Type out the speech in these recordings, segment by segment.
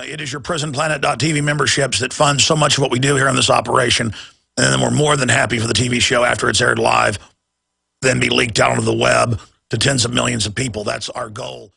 It is your PrisonPlanet.tv memberships that fund so much of what we do here on this operation. And then we're more than happy for the TV show after it's aired live, then be leaked out onto the web to tens of millions of people. That's our goal.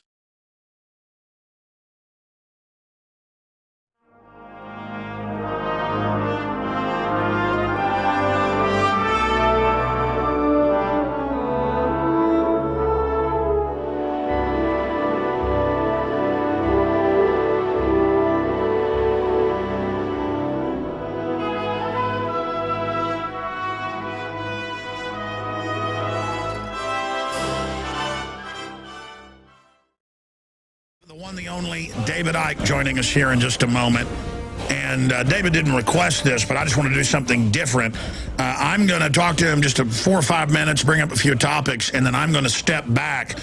The one, the only, David Icke joining us here in just a moment. And David didn't request this, but I just want to do something different. I'm going to talk to him just 4 or 5 minutes, bring up a few topics, and then I'm going to step back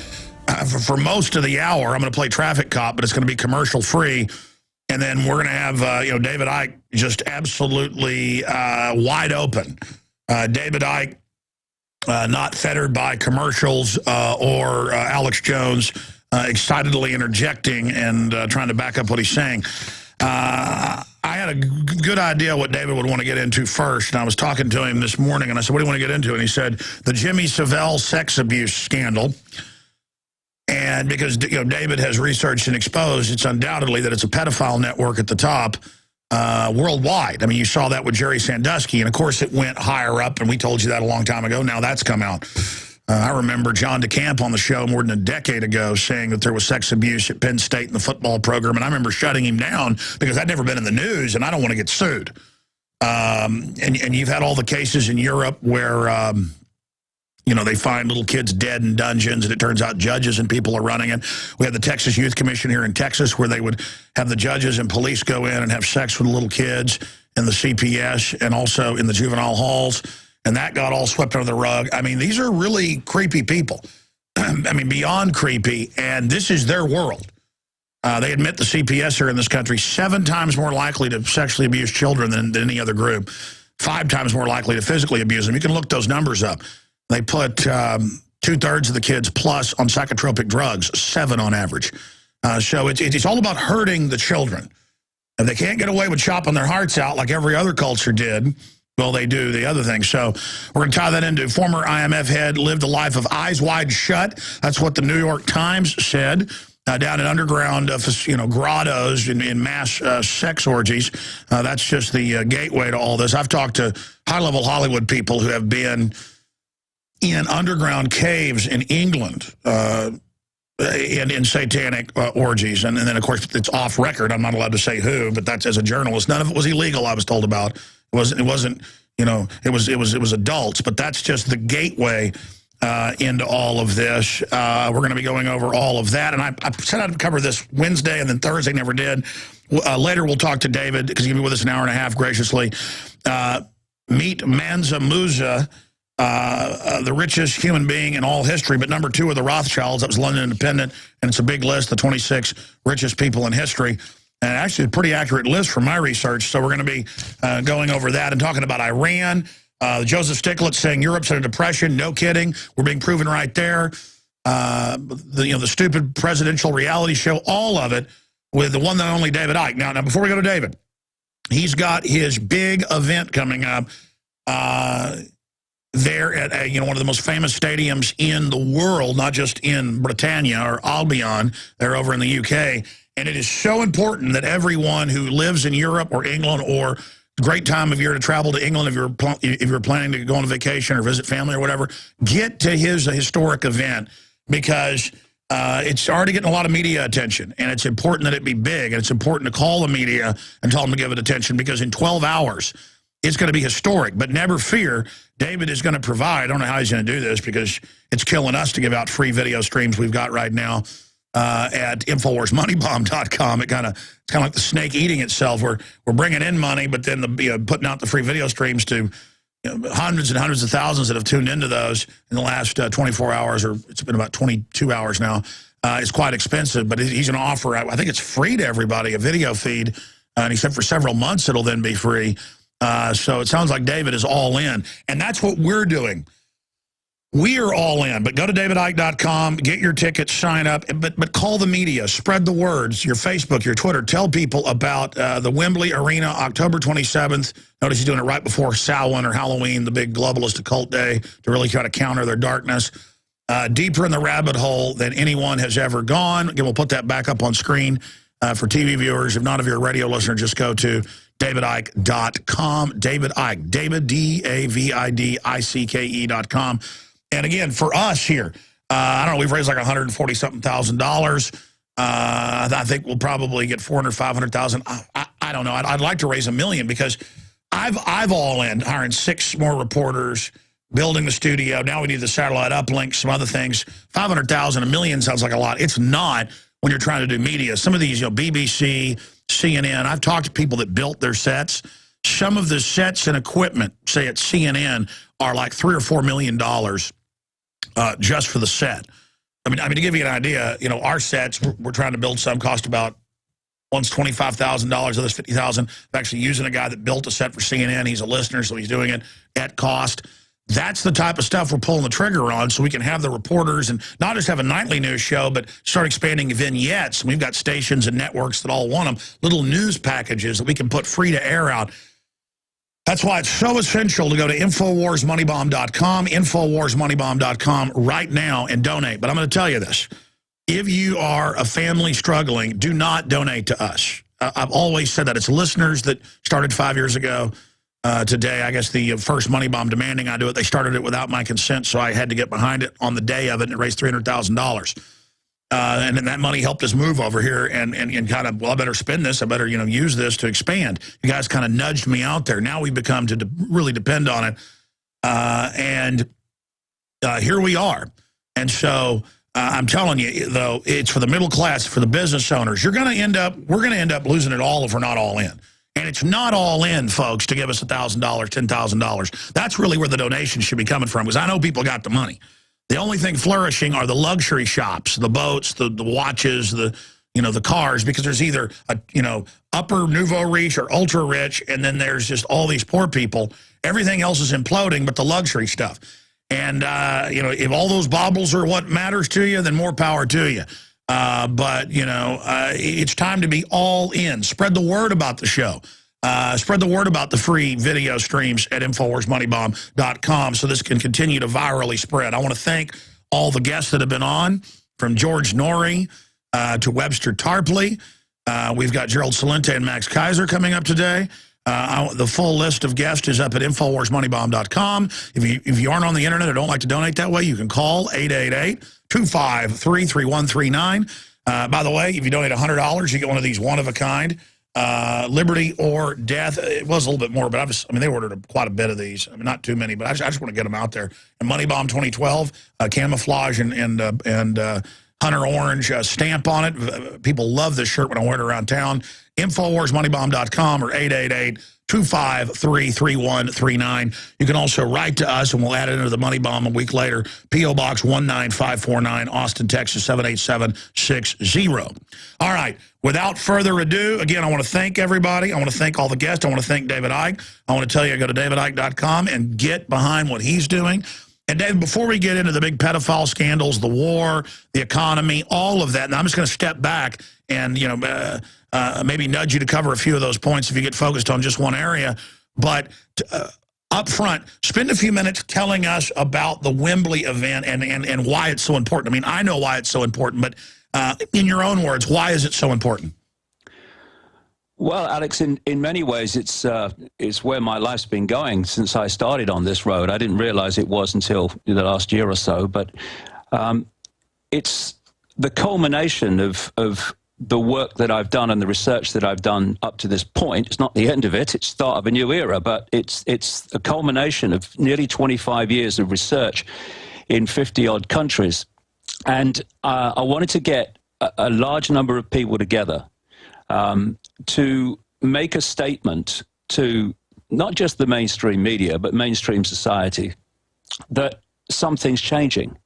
for most of the hour. I'm going to play traffic cop, but it's going to be commercial free. And then we're going to have David Icke just absolutely wide open. David Icke not fettered by commercials or Alex Jones excitedly interjecting and trying to back up what he's saying. I had a good idea what David would want to get into first, and I was talking to him this morning, and I said, what do you want to get into? And he said, the Jimmy Savile sex abuse scandal. And because David has researched and exposed, it's undoubtedly that it's a pedophile network at the top worldwide. I mean, you saw that with Jerry Sandusky, and of course it went higher up, and we told you that a long time ago. Now that's come out. I remember John DeCamp on the show more than a decade ago saying that there was sex abuse at Penn State in the football program, and I remember shutting him down because I'd never been in the news, and I don't want to get sued. And you've had all the cases in Europe where, they find little kids dead in dungeons, and it turns out judges and people are running it. We had the Texas Youth Commission here in Texas where they would have the judges and police go in and have sex with little kids in the CPS and also in the juvenile halls. And that got all swept under the rug. I mean, these are really creepy people. I mean, beyond creepy, and this is their world. They admit the CPS are in this country 7 times more likely to sexually abuse children than any other group, 5 times more likely to physically abuse them. You can look those numbers up. They put 2/3 of the kids plus on psychotropic drugs, 7 on average. So it's all about hurting the children. If they can't get away with chopping their hearts out like every other culture did, well, they do the other thing. So we're going to tie that into former IMF head lived a life of eyes wide shut. That's what the New York Times said. Down in underground grottos in mass sex orgies. That's just the gateway to all this. I've talked to high-level Hollywood people who have been in underground caves in England and in satanic orgies. And then, of course, it's off record. I'm not allowed to say who, but that's as a journalist. None of it was illegal, I was told about. It wasn't, it was adults, but that's just the gateway into all of this. We're going to be going over all of that. And I said I'd cover this Wednesday and then Thursday, never did. Later we'll talk to David because he's going to be with us an hour and a half graciously. Meet Mansa Musa, the richest human being in all history, but number 2 of the Rothschilds. That was London Independent, and it's a big list, the 26 richest people in history. And actually a pretty accurate list from my research. So we're going to be going over that and talking about Iran. Joseph Stiglitz saying Europe's in a depression. No kidding. We're being proven right there. The stupid presidential reality show, all of it with the one and only David Icke. Now, before we go to David, he's got his big event coming up there at one of the most famous stadiums in the world, not just in Britannia or Albion. They're over in the UK. And it is so important that everyone who lives in Europe or England, or great time of year to travel to England if you're planning to go on a vacation or visit family or whatever, get to his historic event because it's already getting a lot of media attention. And it's important that it be big. And it's important to call the media and tell them to give it attention because in 12 hours, it's going to be historic. But never fear, David is going to provide. I don't know how he's going to do this because it's killing us to give out free video streams we've got right now. At InfoWarsMoneyBomb.com, it's kind of like the snake eating itself. We're bringing in money, but then putting out the free video streams to hundreds and hundreds of thousands that have tuned into those in the last 24 hours, or it's been about 22 hours now. It's quite expensive, but he's going to offer, I think it's free to everybody, a video feed, and he said for several months it'll then be free. So it sounds like David is all in, and that's what we're doing. We are all in, but go to davidicke.com, get your tickets, sign up, but call the media, spread the words, your Facebook, your Twitter. Tell people about the Wembley Arena, October 27th. Notice he's doing it right before Samhain or Halloween, the big globalist occult day, to really try to counter their darkness. Deeper in the rabbit hole than anyone has ever gone. Again, we'll put that back up on screen for TV viewers. If not, if you're a radio listener, just go to davidicke.com. David Icke, David, DAVIDICKE.com. And again, for us here, I don't know, we've raised like $140,000. I think we'll probably get 400, 500,000. I don't know. I'd like to raise $1 million because I've all in hiring 6 more reporters, building the studio. Now we need the satellite uplink, some other things. 500,000, $1 million sounds like a lot. It's not when you're trying to do media. Some of these, BBC, CNN, I've talked to people that built their sets. Some of the sets and equipment, say at CNN, are like $3 or $4 million just for the set. I mean, to give you an idea, our sets, we're trying to build some, cost about, one's $25,000, other's $50,000. I'm actually using a guy that built a set for CNN. He's a listener, so he's doing it at cost. That's the type of stuff we're pulling the trigger on, so we can have the reporters and not just have a nightly news show, but start expanding vignettes. We've got stations and networks that all want them, little news packages that we can put free to air out. That's why it's so essential to go to InfoWarsMoneyBomb.com, InfoWarsMoneyBomb.com right now and donate. But I'm going to tell you this. If you are a family struggling, do not donate to us. I've always said that. It's listeners that started 5 years ago. Today, I guess the first Money Bomb demanding I do it, they started it without my consent, so I had to get behind it on the day of it, and it raised $300,000. And then that money helped us move over here and kind of, well, I better spend this. I better, use this to expand. You guys kind of nudged me out there. Now we've become to really depend on it. And here we are. And so I'm telling you, though, it's for the middle class, for the business owners. We're going to end up losing it all if we're not all in. And it's not all in, folks, to give us $1,000, $10,000. That's really where the donation should be coming from, because I know people got the money. The only thing flourishing are the luxury shops, the boats, the watches, the cars, because there's either upper nouveau riche or ultra rich, and then there's just all these poor people. Everything else is imploding, but the luxury stuff. And if all those baubles are what matters to you, then more power to you. But it's time to be all in. Spread the word about the show. Spread the word about the free video streams at InfoWarsMoneyBomb.com so this can continue to virally spread. I want to thank all the guests that have been on, from George Norrie to Webster Tarpley. We've got Gerald Celente and Max Kaiser coming up today. The full list of guests is up at InfoWarsMoneyBomb.com. If you aren't on the internet or don't like to donate that way, you can call 888-253-3139. By the way, if you donate $100, you get one of these one-of-a-kind. Liberty or death. It was a little bit more, but they ordered quite a bit of these. Not too many, but I just want to get them out there. And Money Bomb 2012, camouflage and hunter orange stamp on it. People love this shirt when I wear it around town. InfoWarsMoneyBomb.com or 888-253-3139. You can also write to us, and we'll add it into the Money Bomb a week later. P.O. Box 19549, Austin, Texas 78760. All right. Without further ado, again, I want to thank everybody. I want to thank all the guests. I want to thank David Icke. I want to tell you, go to davidicke.com and get behind what he's doing. And, Dave, before we get into the big pedophile scandals, the war, the economy, all of that, and I'm just going to step back and, maybe nudge you to cover a few of those points if you get focused on just one area. But up front, spend a few minutes telling us about the Wembley event and why it's so important. I know why it's so important, but in your own words, why is it so important? Well, Alex, in many ways, it's where my life's been going since I started on this road. I didn't realize it was until the last year or so, but it's the culmination of the work that I've done and the research that I've done up to this point. It's not the end of it. It's the start of a new era, but it's a culmination of nearly 25 years of research in 50-odd countries. And I wanted to get a large number of people together to make a statement to not just the mainstream media, but mainstream society that something's changing.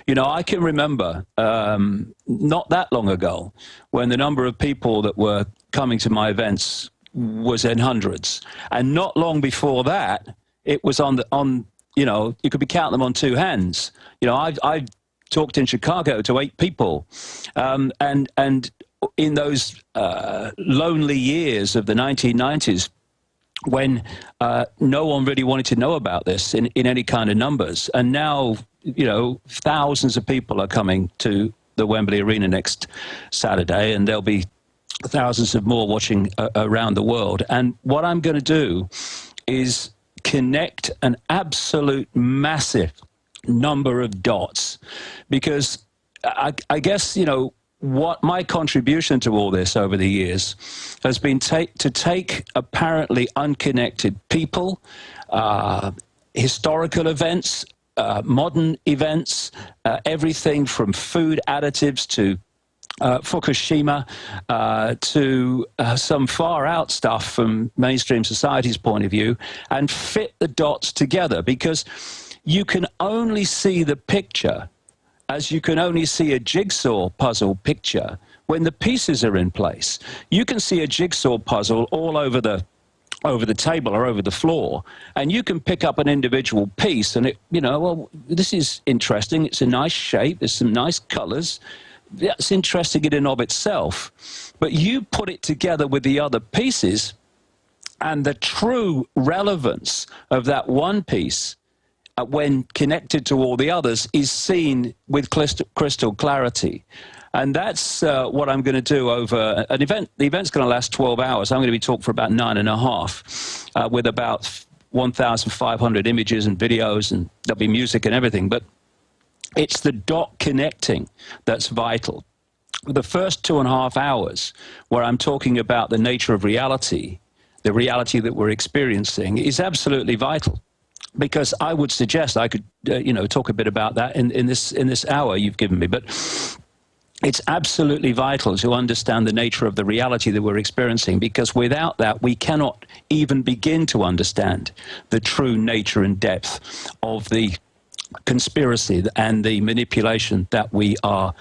I can remember not that long ago when the number of people that were coming to my events was in hundreds. And not long before that, it was on you know, you could be counting them on two hands. You know, I've talked in Chicago to 8 people, and in those lonely years of the 1990s, when no one really wanted to know about this in any kind of numbers, and now, you know, thousands of people are coming to the Wembley Arena next Saturday, and there'll be thousands of more watching around the world. And what I'm going to do is connect an absolute massive number of dots, because I guess, you know, what my contribution to all this over the years has been to take apparently unconnected people, historical events, modern events, everything from food additives to Fukushima, to some far out stuff from mainstream society's point of view, and fit the dots together, because you can only see the picture as you can only see a jigsaw puzzle picture when the pieces are in place. You can see a jigsaw puzzle all over the table or over the floor, and you can pick up an individual piece and it, you know, well, this is interesting, it's a nice shape, there's some nice colors, that's interesting in and of itself. But you put it together with the other pieces, and the true relevance of that one piece when connected to all the others is seen with crystal clarity. And that's what I'm going to do over an event. The event's going to last 12 hours. I'm going to be talking for about 9.5 with about 1,500 images and videos, and there'll be music and everything. But it's the dot connecting that's vital. The first 2.5 hours, where I'm talking about the nature of reality, the reality that we're experiencing, is absolutely vital. Because I would suggest I could, you know, talk a bit about that in this hour you've given me. But it's absolutely vital to understand the nature of the reality that we're experiencing, because without that, we cannot even begin to understand the true nature and depth of the conspiracy and the manipulation that we are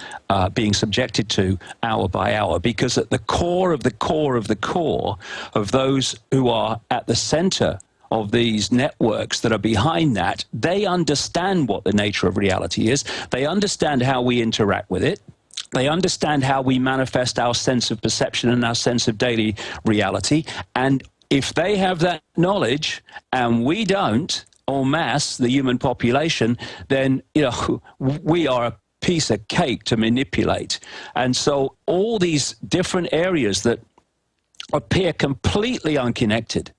being subjected to hour by hour. Because at the core of the core of the core of those who are at the center of these networks that are behind that, they understand what the nature of reality is. They understand how we interact with it. They understand how we manifest our sense of perception and our sense of daily reality. And if they have that knowledge and we don't, en masse, the human population, then, you know, we are a piece of cake to manipulate. And so all these different areas that appear completely unconnected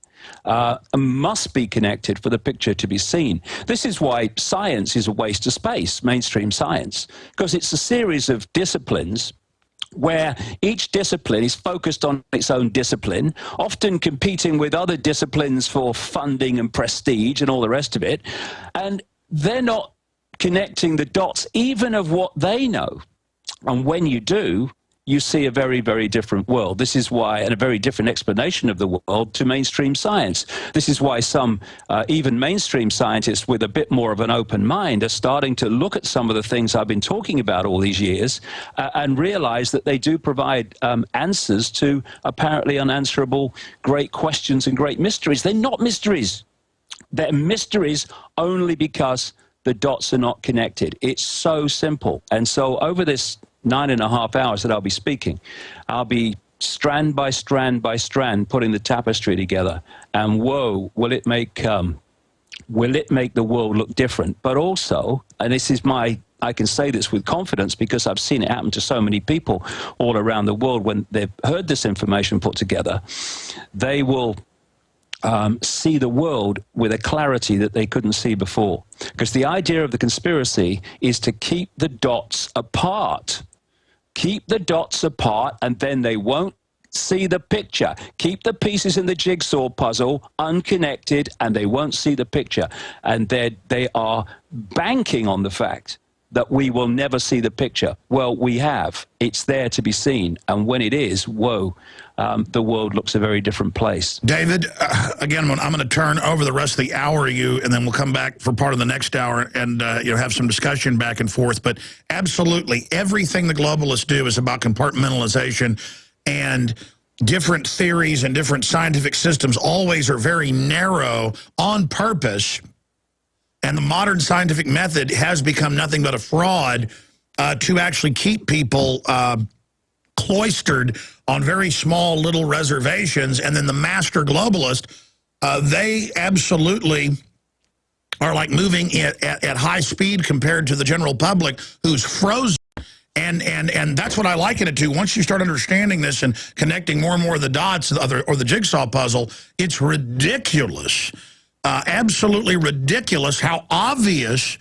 must be connected for the picture to be seen. This is why science is a waste of space, mainstream science, because it's a series of disciplines where each discipline is focused on its own discipline, often competing with other disciplines for funding and prestige and all the rest of it, and they're not connecting the dots even of what they know. And when you do, you see a very, very different world. This is why, and a very different explanation of the world to mainstream science. This is why some, even mainstream scientists with a bit more of an open mind, are starting to look at some of the things I've been talking about all these years and realize that they do provide answers to apparently unanswerable great questions and great mysteries. They're not mysteries. They're mysteries only because the dots are not connected. It's so simple. And so over this 9.5 hours that I'll be speaking, I'll be strand by strand by strand putting the tapestry together, and whoa, will it make the world look different. But also, and this is I can say this with confidence because I've seen it happen to so many people all around the world. When they've heard this information put together, they will see the world with a clarity that they couldn't see before. Because the idea of the conspiracy is to keep the dots apart. Keep the dots apart, and then they won't see the picture. Keep the pieces in the jigsaw puzzle unconnected, and they won't see the picture. And they are banking on the fact that we will never see the picture. Well, we have. It's there to be seen. And when it is, whoa, the world looks a very different place. David, again, I'm going to turn over the rest of the hour to you, and then we'll come back for part of the next hour and have some discussion back and forth. But absolutely, everything the globalists do is about compartmentalization, and different theories and different scientific systems always are very narrow on purpose. And the modern scientific method has become nothing but a fraud to actually keep people cloistered on very small little reservations. And then the master globalist, they absolutely are like moving at high speed compared to the general public who's frozen. And that's what I liken it to. Once you start understanding this and connecting more and more of the dots or the jigsaw puzzle, it's ridiculous, absolutely ridiculous how obvious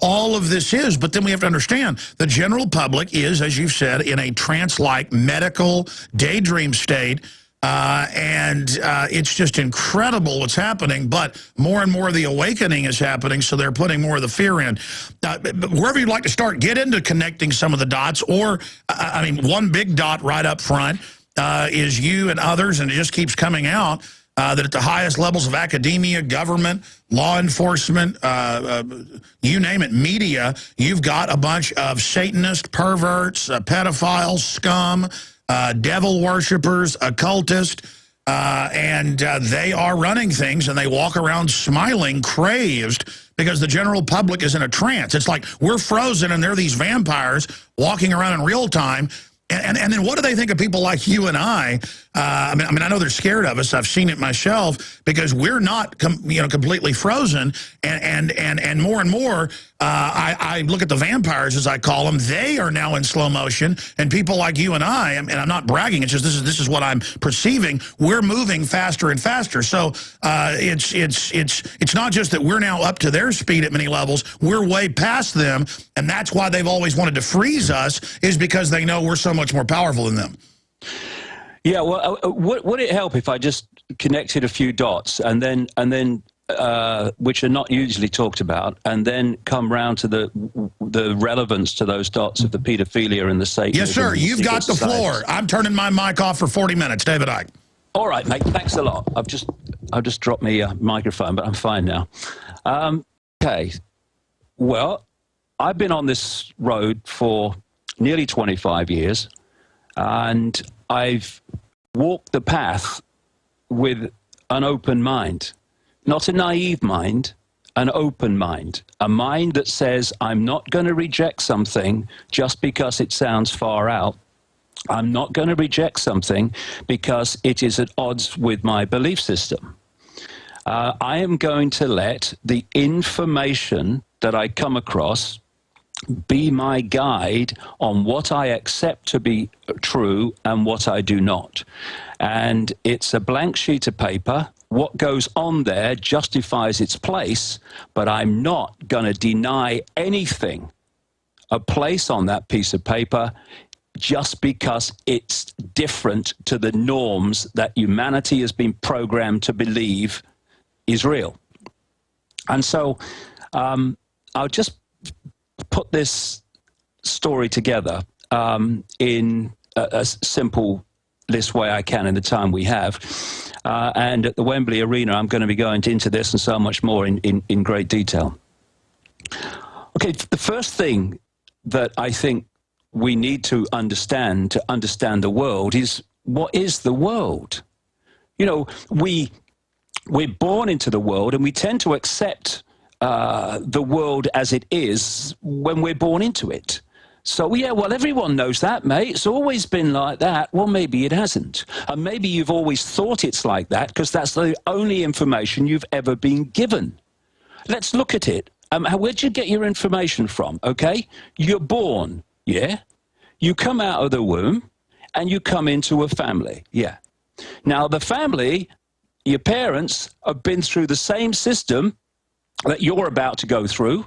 all of this is. But then we have to understand the general public is, as you've said, in a trance-like medical daydream state. And it's just incredible what's happening, but more and more of the awakening is happening, so they're putting more of the fear in. But wherever you'd like to start, get into connecting some of the dots, or, I mean, one big dot right up front is you and others, and it just keeps coming out that at the highest levels of academia, government, law enforcement, you name it, media, you've got a bunch of Satanist, perverts, pedophiles, scum, devil worshippers, occultists, and they are running things, and they walk around smiling, crazed, because the general public is in a trance. It's like we're frozen, and they're these vampires walking around in real time. And then what do they think of people like you and I? I mean, I know they're scared of us. I've seen it myself, because we're not, completely frozen. And more and more, I look at the vampires, as I call them. They are now in slow motion, and people like you and I, and I'm not bragging. It's just this is what I'm perceiving. We're moving faster and faster. So it's not just that we're now up to their speed at many levels. We're way past them, and that's why they've always wanted to freeze us, is because they know we're so much more powerful than them. Yeah, well, would it help if I just connected a few dots and then which are not usually talked about, and then come round to the relevance to those dots of the pedophilia and the Satanism? Yes, sir. You've got the floor. I'm turning my mic off for 40 minutes. David Icke. All right, mate. Thanks a lot. I've just dropped my microphone, but I'm fine now. Okay. Well, I've been on this road for nearly 25 years, and I've walked the path with an open mind. Not a naive mind, an open mind. A mind that says, I'm not going to reject something just because it sounds far out. I'm not going to reject something because it is at odds with my belief system. I am going to let the information that I come across be my guide on what I accept to be true and what I do not. And it's a blank sheet of paper. What goes on there justifies its place, but I'm not going to deny anything a place on that piece of paper just because it's different to the norms that humanity has been programmed to believe is real. And so I'll just put this story together in a simplest way I can in the time we have. And at the Wembley Arena, I'm going to be going into this and so much more in great detail. Okay, the first thing that I think we need to understand the world is, what is the world? You know, we're born into the world, and we tend to accept the world as it is when we're born into it. So, yeah, well, everyone knows that, mate. It's always been like that. Well, maybe it hasn't. And maybe you've always thought it's like that because that's the only information you've ever been given. Let's look at it. Where'd you get your information from, okay? You're born, yeah? You come out of the womb, and you come into a family, yeah. Now, the family, your parents, have been through the same system that you're about to go through,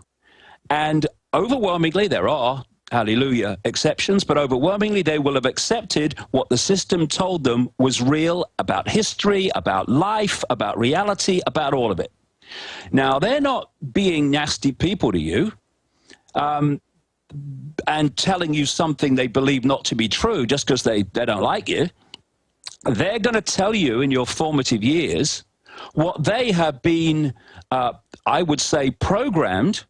and overwhelmingly there are, hallelujah, exceptions, but overwhelmingly they will have accepted what the system told them was real about history, about life, about reality, about all of it. Now, they're not being nasty people to you and telling you something they believe not to be true just because they don't like you. They're going to tell you in your formative years what they have been, I would say, programmed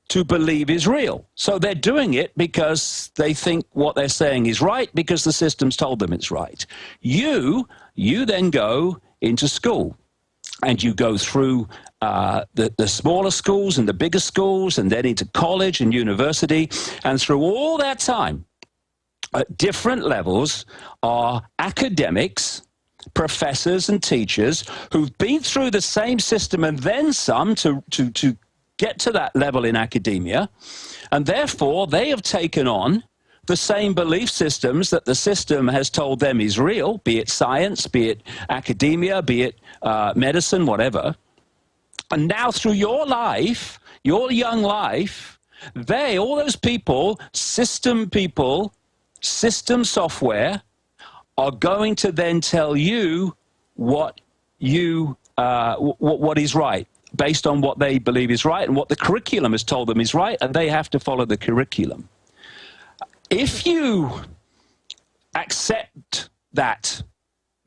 to believe is real. So they're doing it because they think what they're saying is right because the system's told them it's right. You then go into school. and you go through the smaller schools and the bigger schools and then into college and university. And through all that time, at different levels, are academics, professors and teachers who've been through the same system and then some to get to that level in academia. And therefore, they have taken on the same belief systems that the system has told them is real, be it science, be it academia, be it medicine, whatever. And now through your life, your young life, all those people, system software, are going to then tell you what is right, based on what they believe is right and what the curriculum has told them is right, and they have to follow the curriculum. If you accept that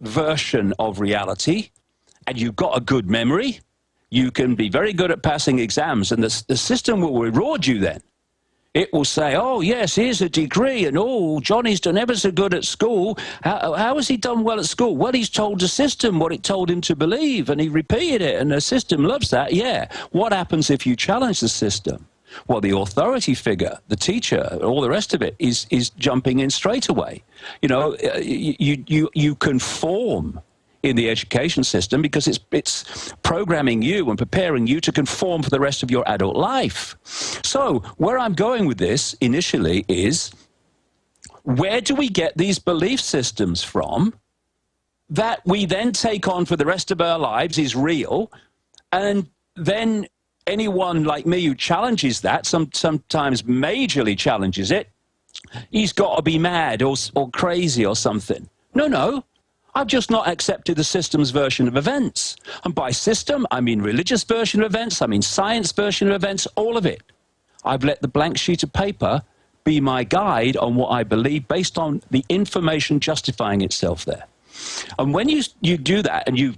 version of reality and you've got a good memory, you can be very good at passing exams, and the system will reward you then. It will say, oh, yes, here's a degree, and oh, Johnny's done ever so good at school. How has he done well at school? Well, he's told the system what it told him to believe, and he repeated it, and the system loves that, yeah. What happens if you challenge the system? Well, the authority figure, the teacher, all the rest of it is jumping in straight away. You know, you conform in the education system because it's programming you and preparing you to conform for the rest of your adult life. So where I'm going with this initially is, where do we get these belief systems from that we then take on for the rest of our lives is real, and then anyone like me who challenges that, sometimes majorly challenges it, he's got to be mad or crazy or something. No. I've just not accepted the system's version of events. And by system, I mean religious version of events, I mean science version of events, all of it. I've let the blank sheet of paper be my guide on what I believe based on the information justifying itself there. And when you do that and you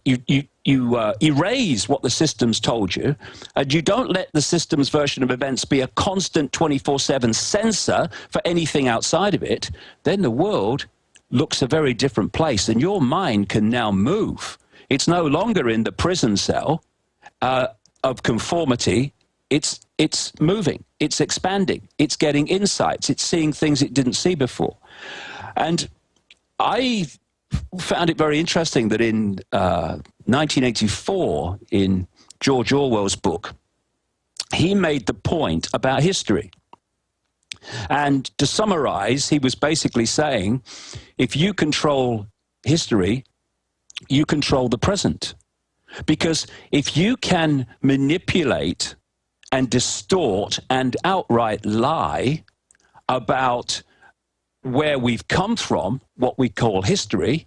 erase what the system's told you, and you don't let the system's version of events be a constant 24/7 censor for anything outside of it, then the world looks a very different place, and your mind can now move. It's no longer in the prison cell of conformity. It's moving, it's expanding, it's getting insights, it's seeing things it didn't see before. And I found it very interesting that in 1984, in George Orwell's book, he made the point about history. And to summarize, he was basically saying, if you control history, you control the present. Because if you can manipulate and distort and outright lie about where we've come from, what we call history,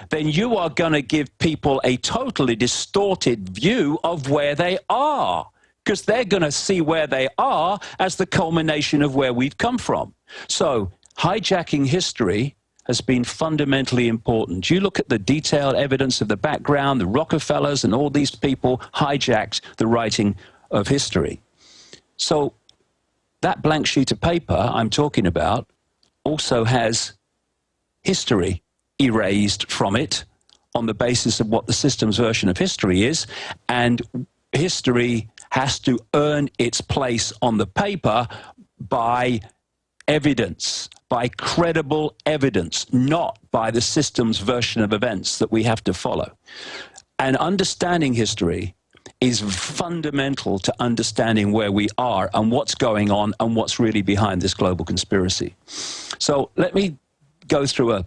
then you are going to give people a totally distorted view of where they are, because they're going to see where they are as the culmination of where we've come from. So hijacking history has been fundamentally important. You look at the detailed evidence of the background, the Rockefellers and all these people hijacked the writing of history. So that blank sheet of paper I'm talking about also has history erased from it on the basis of what the system's version of history is, and history has to earn its place on the paper by evidence, by credible evidence, not by the system's version of events that we have to follow. And understanding history is fundamental to understanding where we are and what's going on and what's really behind this global conspiracy. So let me go through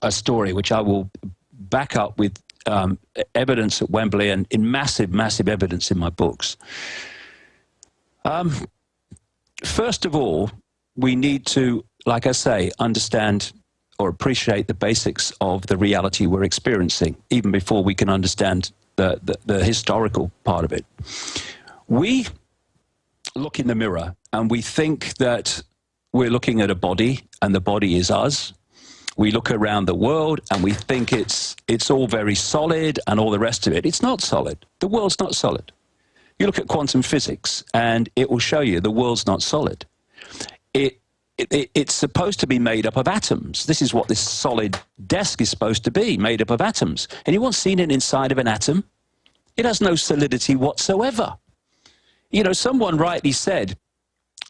a story which I will back up with evidence at Wembley and in massive, massive evidence in my books. First of all, we need to, like I say, understand or appreciate the basics of the reality we're experiencing, even before we can understand the historical part of it. We look in the mirror and we think that we're looking at a body and the body is us. We look around the world and we think it's all very solid and all the rest of it. It's not solid. The world's not solid. You look at quantum physics and it will show you the world's not solid. it's supposed to be made up of atoms. This is what this solid desk is supposed to be, made up of atoms. Anyone seen it inside of an atom? It has no solidity whatsoever. You know, someone rightly said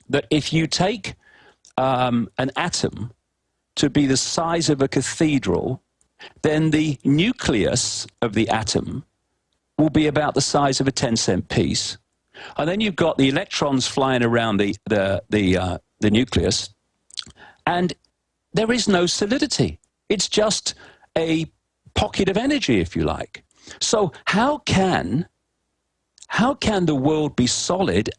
that if you take an atom to be the size of a cathedral, then the nucleus of the atom will be about the size of a 10-cent piece. And then you've got the electrons flying around the nucleus, and there is no solidity. It's just a pocket of energy, if you like. So how can the world be solid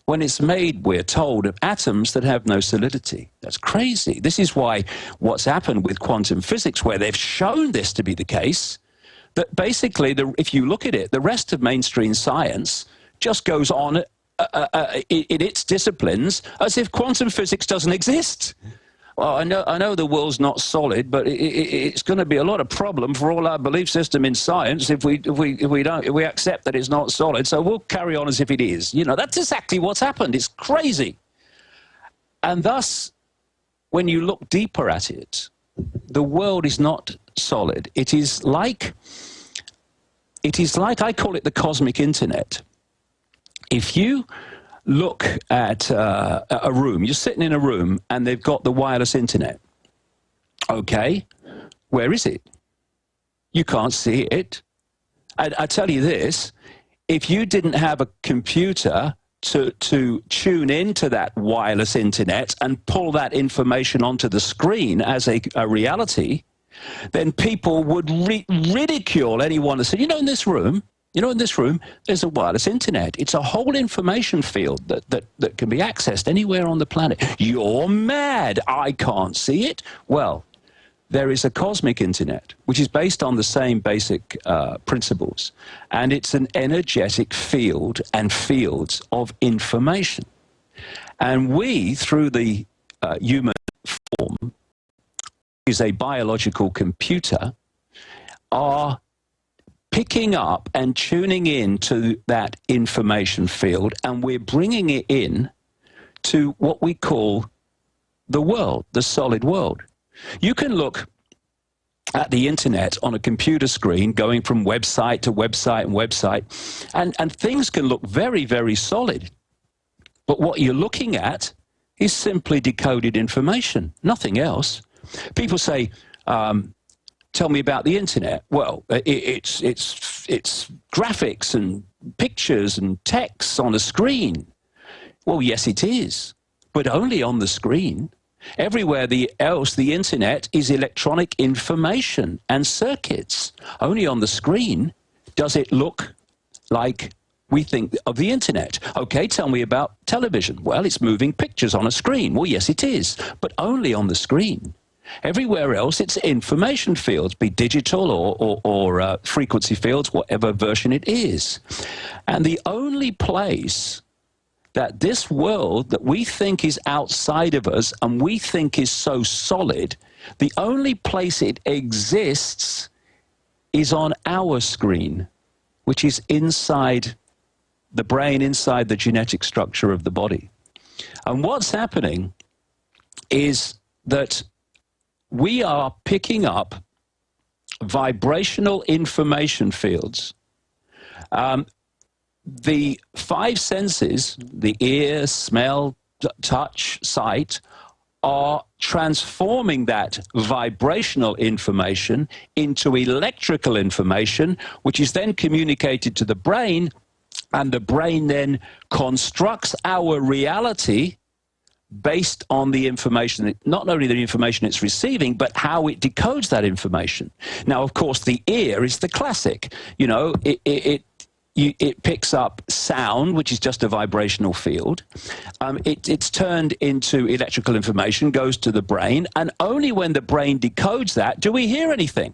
when it's made, we're told, of atoms that have no solidity? That's crazy. This is why what's happened with quantum physics, where they've shown this to be the case, that basically, if you look at it, the rest of mainstream science just goes on in its disciplines as if quantum physics doesn't exist. Well, I know the world's not solid, but it's going to be a lot of problem for all our belief system in science if we accept that it's not solid. So we'll carry on as if it is. You know, that's exactly what's happened. It's crazy. And thus, when you look deeper at it, the world is not solid. It is like I call it the cosmic internet. If you look at a room, you're sitting in a room and they've got the wireless internet. Okay, where is it? You can't see it. I tell you this, if you didn't have a computer to tune into that wireless internet and pull that information onto the screen as a reality, then people would ridicule anyone that said, you know, in this room, there's a wireless internet. It's a whole information field that can be accessed anywhere on the planet. You're mad. I can't see it. Well, there is a cosmic internet, which is based on the same basic principles. And it's an energetic field and fields of information. And we, through the human form, is a biological computer, are picking up and tuning in to that information field, and we're bringing it in to what we call the world, the solid world. You can look at the internet on a computer screen, going from website to website and website, and things can look very, very solid. But what you're looking at is simply decoded information, nothing else. People say, tell me about the internet. Well, it's graphics and pictures and texts on a screen. Well, yes, it is, but only on the screen. Everywhere else, the internet is electronic information and circuits. Only on the screen does it look like we think of the internet. Okay, tell me about television. Well, it's moving pictures on a screen. Well, yes, it is, but only on the screen. Everywhere else, it's information fields, be digital or frequency fields, whatever version it is. And the only place that this world that we think is outside of us and we think is so solid, the only place it exists is on our screen, which is inside the brain, inside the genetic structure of the body. And what's happening is that we are picking up vibrational information fields. The five senses, the ear, smell, touch, sight, are transforming that vibrational information into electrical information, which is then communicated to the brain, and the brain then constructs our reality based on the information, not only the information it's receiving, but how it decodes that information. Now, of course, the ear is the classic. You know, it picks up sound, which is just a vibrational field. It's turned into electrical information, goes to the brain, and only when the brain decodes that do we hear anything.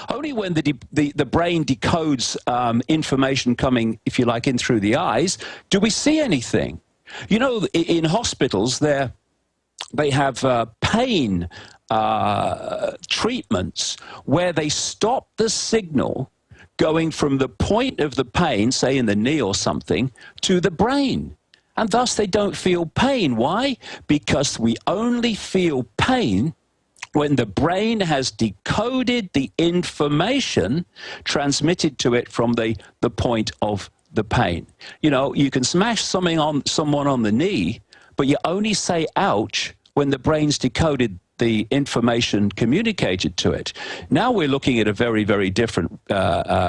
Only when the brain decodes information coming, if you like, in through the eyes, do we see anything. You know, in hospitals, they have pain treatments where they stop the signal going from the point of the pain, say in the knee or something, to the brain. And thus they don't feel pain. Why? Because we only feel pain when the brain has decoded the information transmitted to it from the point of the pain. You know, you can smash something on someone on the knee, but you only say ouch when the brain's decoded the information communicated to it. Now we're looking at a very, very different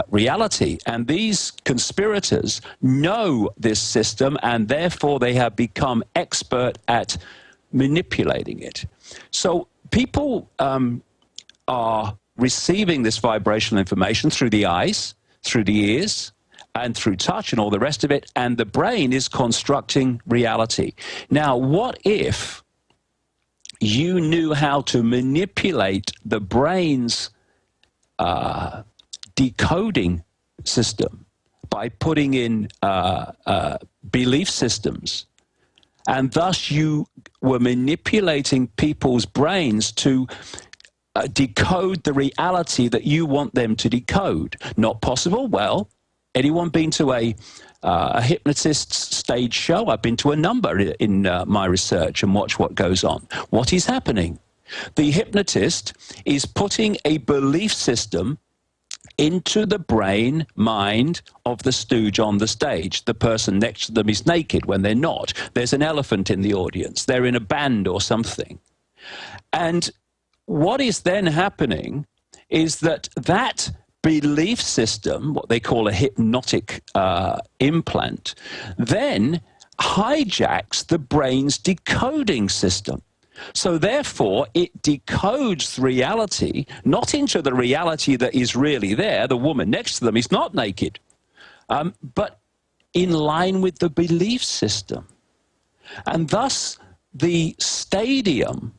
reality, and these conspirators know this system, and therefore they have become expert at manipulating it. So people are receiving this vibrational information through the eyes, through the ears, and through touch and all the rest of it, and the brain is constructing reality. Now, what if you knew how to manipulate the brain's decoding system by putting in belief systems, and thus you were manipulating people's brains to decode the reality that you want them to decode? Not possible? Well, anyone been to a hypnotist's stage show? I've been to a number in my research and watch what goes on. What is happening? The hypnotist is putting a belief system into the brain, mind of the stooge on the stage. The person next to them is naked when they're not. There's an elephant in the audience. They're in a band or something. And what is then happening is that that belief system, what they call a hypnotic implant, then hijacks the brain's decoding system. So therefore, it decodes reality, not into the reality that is really there. The woman next to them is not naked, but in line with the belief system. And thus, the stadium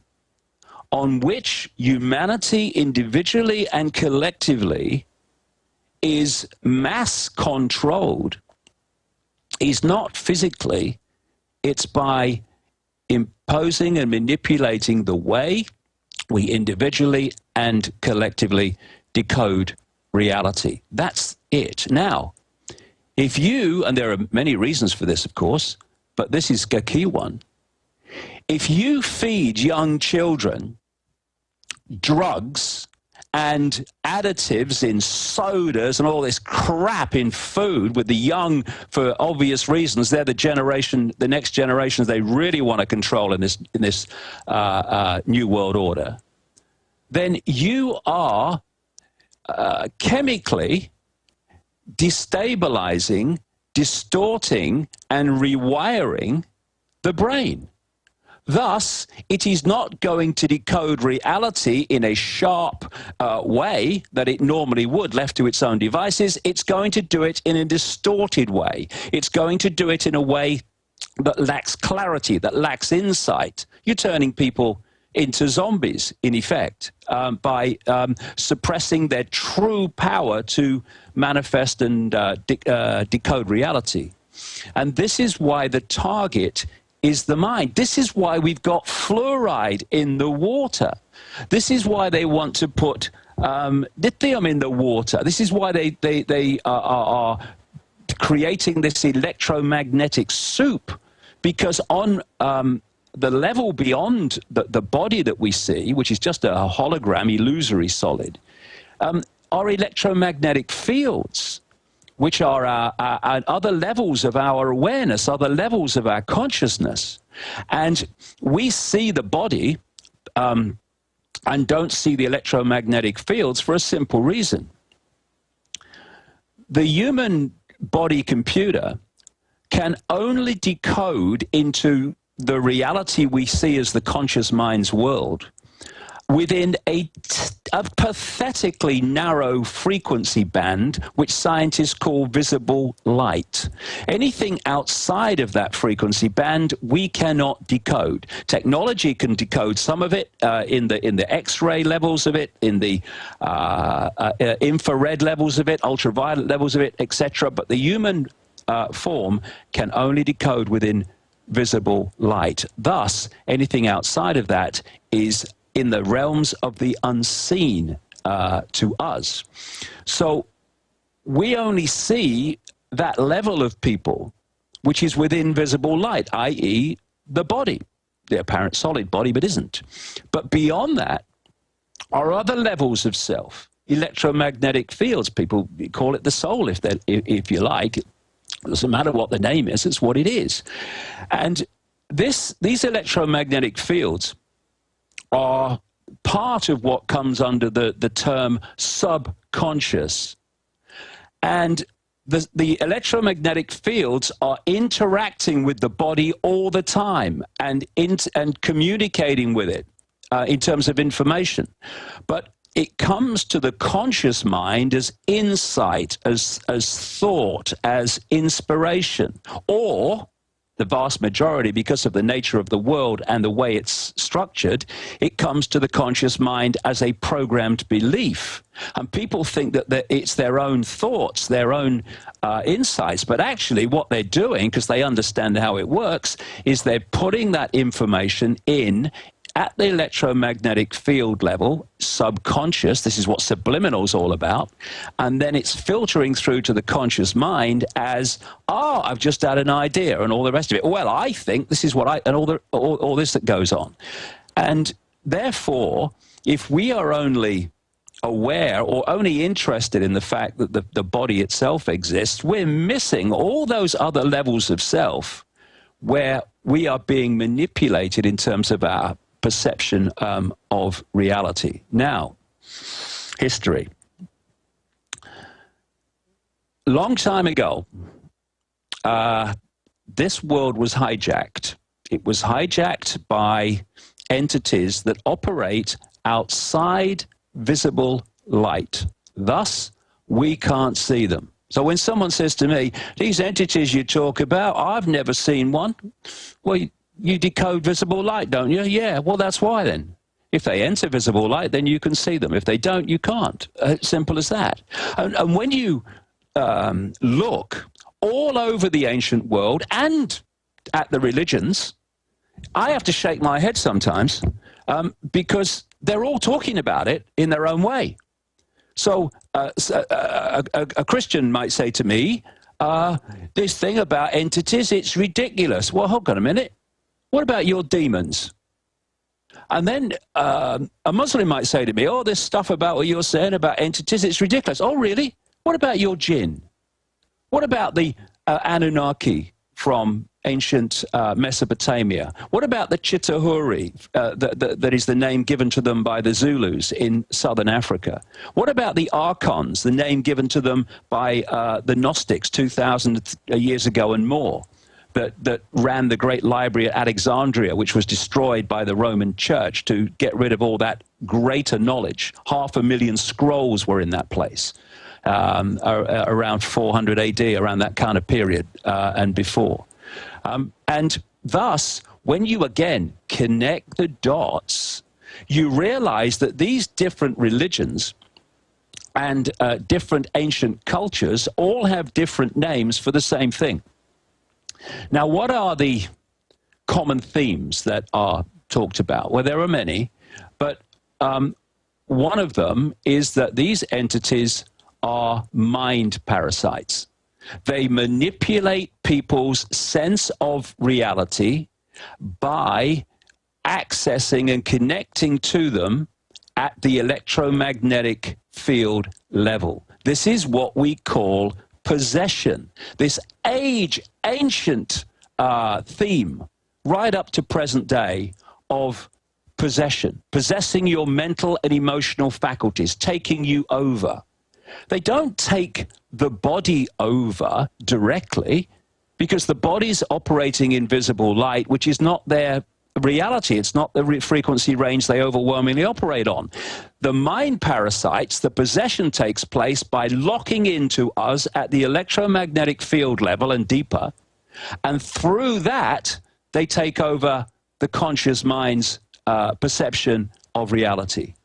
on which humanity individually and collectively is mass controlled is not physically, it's by imposing and manipulating the way we individually and collectively decode reality. That's it. Now, if you, and there are many reasons for this, of course, but this is a key one, if you feed young children drugs and additives in sodas and all this crap in food with the young, for obvious reasons, they're the generation, the next generations they really want to control in this new world order, then you are chemically destabilizing, distorting, and rewiring the brain. Thus, it is not going to decode reality in a sharp way that it normally would, left to its own devices. It's going to do it in a distorted way. It's going to do it in a way that lacks clarity, that lacks insight. You're turning people into zombies, in effect, by suppressing their true power to manifest and decode reality. And this is why the target is the mind. This is why we've got fluoride in the water. This is why they want to put lithium in the water. This is why they are creating this electromagnetic soup, because on the level beyond the body that we see, which is just a hologram, illusory solid, are electromagnetic fields, which are other levels of our awareness, other levels of our consciousness. And we see the body and don't see the electromagnetic fields for a simple reason. The human body computer can only decode into the reality we see as the conscious mind's world within a pathetically narrow frequency band, which scientists call visible light. Anything outside of that frequency band, we cannot decode. Technology can decode some of it in the X-ray levels of it, in the infrared levels of it, ultraviolet levels of it, etc. But the human form can only decode within visible light. Thus, anything outside of that is in the realms of the unseen to us. So we only see that level of people which is within visible light, i.e. the body, the apparent solid body, but isn't. But beyond that are other levels of self, electromagnetic fields. People call it the soul, if you like. It doesn't matter what the name is, it's what it is. And these electromagnetic fields are part of what comes under the term subconscious. And the electromagnetic fields are interacting with the body all the time and communicating with it in terms of information. But it comes to the conscious mind as insight, as thought, as inspiration, or the vast majority, because of the nature of the world and the way it's structured, it comes to the conscious mind as a programmed belief. And people think that it's their own thoughts, their own insights, but actually what they're doing, because they understand how it works, is they're putting that information in at the electromagnetic field level, subconscious. This is what subliminal is all about. And then it's filtering through to the conscious mind as, oh, I've just had an idea, and all the rest of it. Well, I think this is what and all this that goes on. And therefore, if we are only aware or only interested in the fact that the body itself exists, we're missing all those other levels of self where we are being manipulated in terms of our perception of reality. Now, history. Long time ago, this world was hijacked. It was hijacked by entities that operate outside visible light. Thus, we can't see them. So when someone says to me, these entities you talk about, I've never seen one. Well, you decode visible light, don't you? Yeah, well, that's why then. If they enter visible light, then you can see them. If they don't, you can't. Simple as that. And when you look all over the ancient world and at the religions, I have to shake my head sometimes because they're all talking about it in their own way. So a Christian might say to me, this thing about entities, it's ridiculous. Well, hold on a minute. What about your demons? And then a Muslim might say to me, oh, this stuff about what you're saying about entities, it's ridiculous. Oh, really? What about your jinn? What about the Anunnaki from ancient Mesopotamia? What about the Chitahuri, that is the name given to them by the Zulus in southern Africa? What about the Archons, the name given to them by the Gnostics 2,000 years ago and more? That ran the great library at Alexandria, which was destroyed by the Roman Church to get rid of all that greater knowledge. 500,000 scrolls were in that place around 400 AD, around that kind of period and before. And thus, when you again connect the dots, you realize that these different religions and different ancient cultures all have different names for the same thing. Now, what are the common themes that are talked about? Well, there are many, but one of them is that these entities are mind parasites. They manipulate people's sense of reality by accessing and connecting to them at the electromagnetic field level. This is what we call possession. This ancient theme, right up to present day, of possession, possessing your mental and emotional faculties, taking you over. They don't take the body over directly, because the body's operating in visible light, which is not their reality. It's not the frequency range they overwhelmingly operate on. The mind parasites, the possession takes place by locking into us at the electromagnetic field level and deeper, and through that, they take over the conscious mind's perception of reality.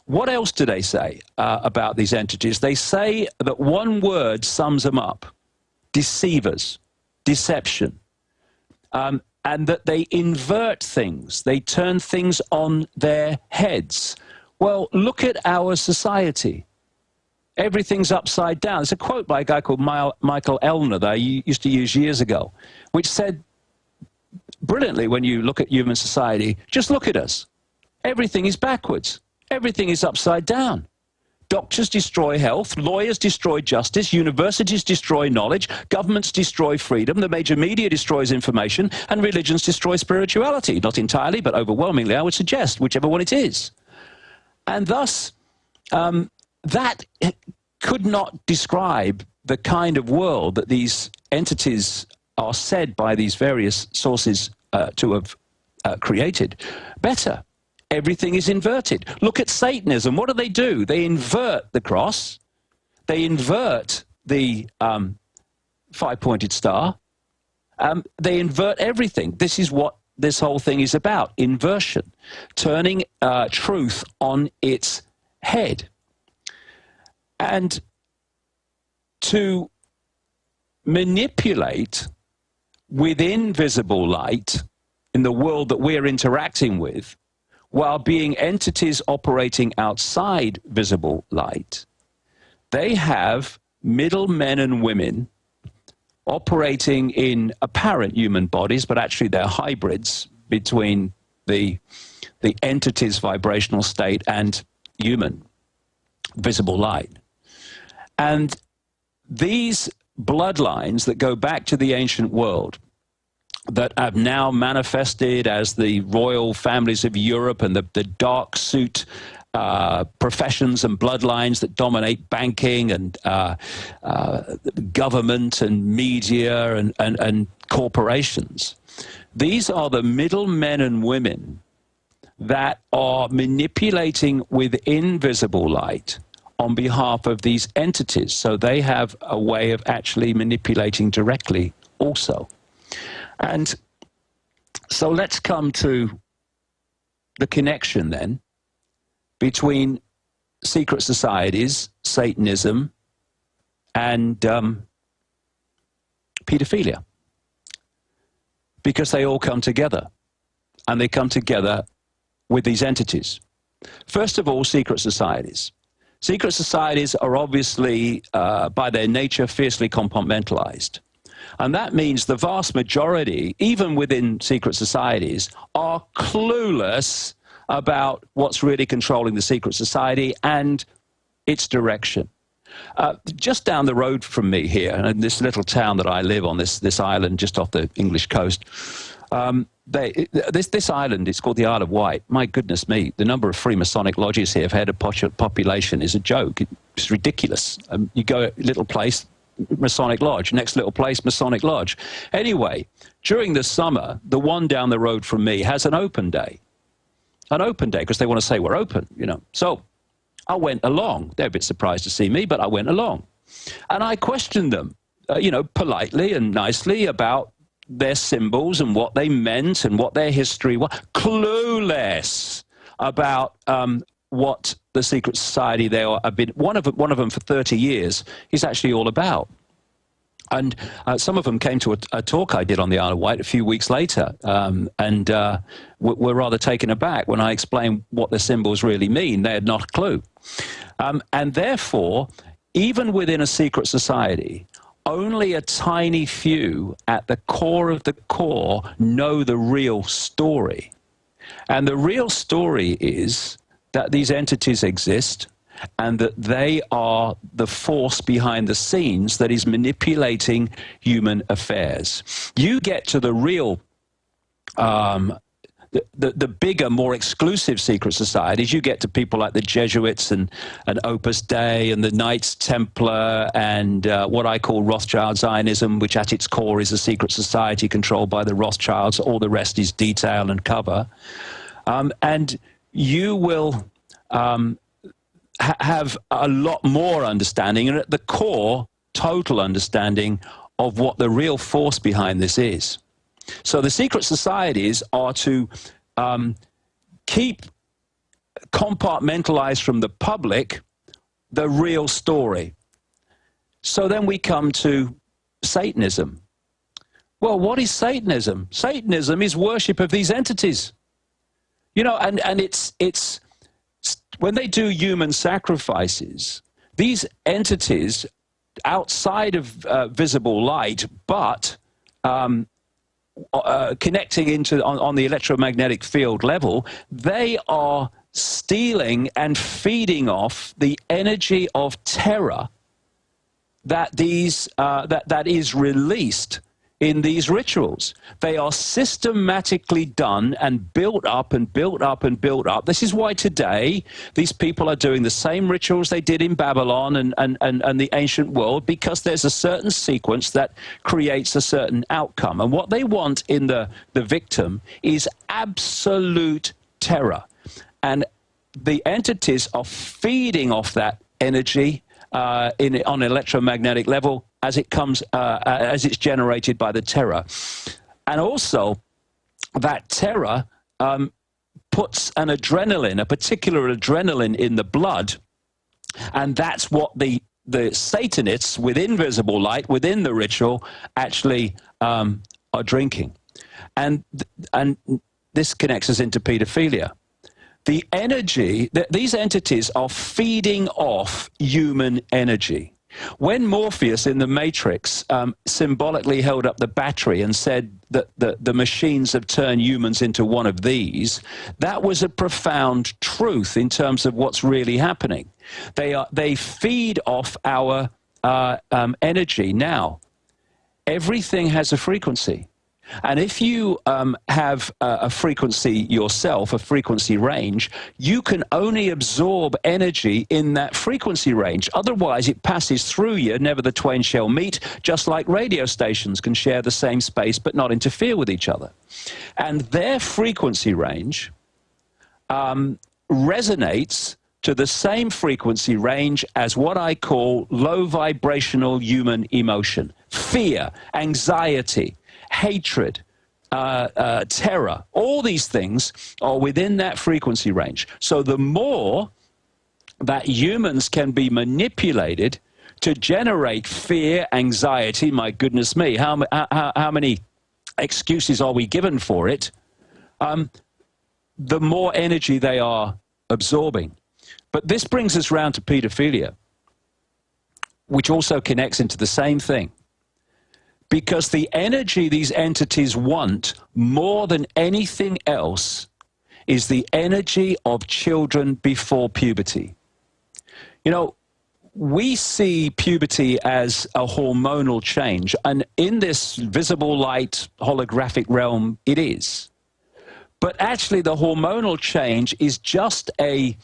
What else do they say about these entities? They say that one word sums them up: deceivers, deception. And that they invert things, they turn things on their heads. Well, look at our society. Everything's upside down. There's a quote by a guy called Michael Elner that I used to use years ago, which said brilliantly, when you look at human society, just look at us. Everything is backwards. Everything is upside down. Doctors destroy health, lawyers destroy justice, universities destroy knowledge, governments destroy freedom, the major media destroys information, and religions destroy spirituality. Not entirely, but overwhelmingly, I would suggest, whichever one it is. And thus, that could not describe the kind of world that these entities are said by these various sources to have created better. Everything is inverted. Look at Satanism. What do? They invert the cross. They invert the five-pointed star. They invert everything. This is what this whole thing is about, inversion, turning truth on its head. And to manipulate with invisible light in the world that we're interacting with, while being entities operating outside visible light, they have middle men and women operating in apparent human bodies, but actually they're hybrids between the entity's vibrational state and human visible light. And these bloodlines that go back to the ancient world, that have now manifested as the royal families of Europe and the dark suit professions and bloodlines that dominate banking and government and media and corporations. These are the middle men and women that are manipulating with invisible light on behalf of these entities. So they have a way of actually manipulating directly also. And so let's come to the connection then between secret societies, Satanism, and pedophilia. Because they all come together, and they come together with these entities. First of all, secret societies. Secret societies are obviously, by their nature, fiercely compartmentalized. And that means the vast majority, even within secret societies, are clueless about what's really controlling the secret society and its direction. Just down the road from me here, in this little town that I live on, this island just off the English coast, this island, it's called the Isle of Wight. My goodness me, the number of Freemasonic lodges here, head of population, is a joke. It's ridiculous. You go a little place, Masonic Lodge, next little place, Masonic Lodge. Anyway, during the summer, the one down the road from me has an open day. An open day, because they want to say we're open, you know. So I went along. They're a bit surprised to see me, but I went along. And I questioned them, you know, politely and nicely about their symbols and what they meant and what their history was. Clueless about what the secret society there have been. One of them for 30 years is actually all about. And some of them came to a talk I did on the Isle of Wight a few weeks later, and were rather taken aback when I explained what the symbols really mean. They had not a clue. And therefore, even within a secret society, only a tiny few at the core of the core know the real story. And the real story is that these entities exist and that they are the force behind the scenes that is manipulating human affairs. You get to the real, the bigger, more exclusive secret societies, you get to people like the Jesuits and Opus Dei and the Knights Templar and what I call Rothschild Zionism, which at its core is a secret society controlled by the Rothschilds. All the rest is detail and cover. And you will have a lot more understanding, and at the core, total understanding of what the real force behind this is. So the secret societies are to keep compartmentalized from the public the real story. So then we come to Satanism. Well, what is Satanism? Satanism is worship of these entities. You know, and it's when they do human sacrifices, these entities outside of visible light, but connecting into on the electromagnetic field level, they are stealing and feeding off the energy of terror that that is released in these rituals. They are systematically done and built up and built up and built up. This is why today these people are doing the same rituals they did in Babylon and the ancient world, because there's a certain sequence that creates a certain outcome. And what they want in the victim is absolute terror. And the entities are feeding off that energy on an electromagnetic level as it comes, as it's generated by the terror. And also, that terror puts an adrenaline, a particular adrenaline in the blood, and that's what the Satanists within visible light, within the ritual, actually are drinking. And this connects us into pedophilia. The energy, these entities are feeding off human energy. When Morpheus in the Matrix symbolically held up the battery and said that the machines have turned humans into one of these, that was a profound truth in terms of what's really happening. They feed off our energy. Now, everything has a frequency. And if you have a frequency yourself, a frequency range, you can only absorb energy in that frequency range. Otherwise, it passes through you. Never the twain shall meet, just like radio stations can share the same space but not interfere with each other. And their frequency range resonates to the same frequency range as what I call low vibrational human emotion: fear, anxiety, hatred, terror. All these things are within that frequency range. So the more that humans can be manipulated to generate fear, anxiety, my goodness me, how many excuses are we given for it, the more energy they are absorbing. But this brings us round to pedophilia, which also connects into the same thing. Because the energy these entities want more than anything else is the energy of children before puberty. You know, we see puberty as a hormonal change, and in this visible light holographic realm, it is. But actually, the hormonal change is just a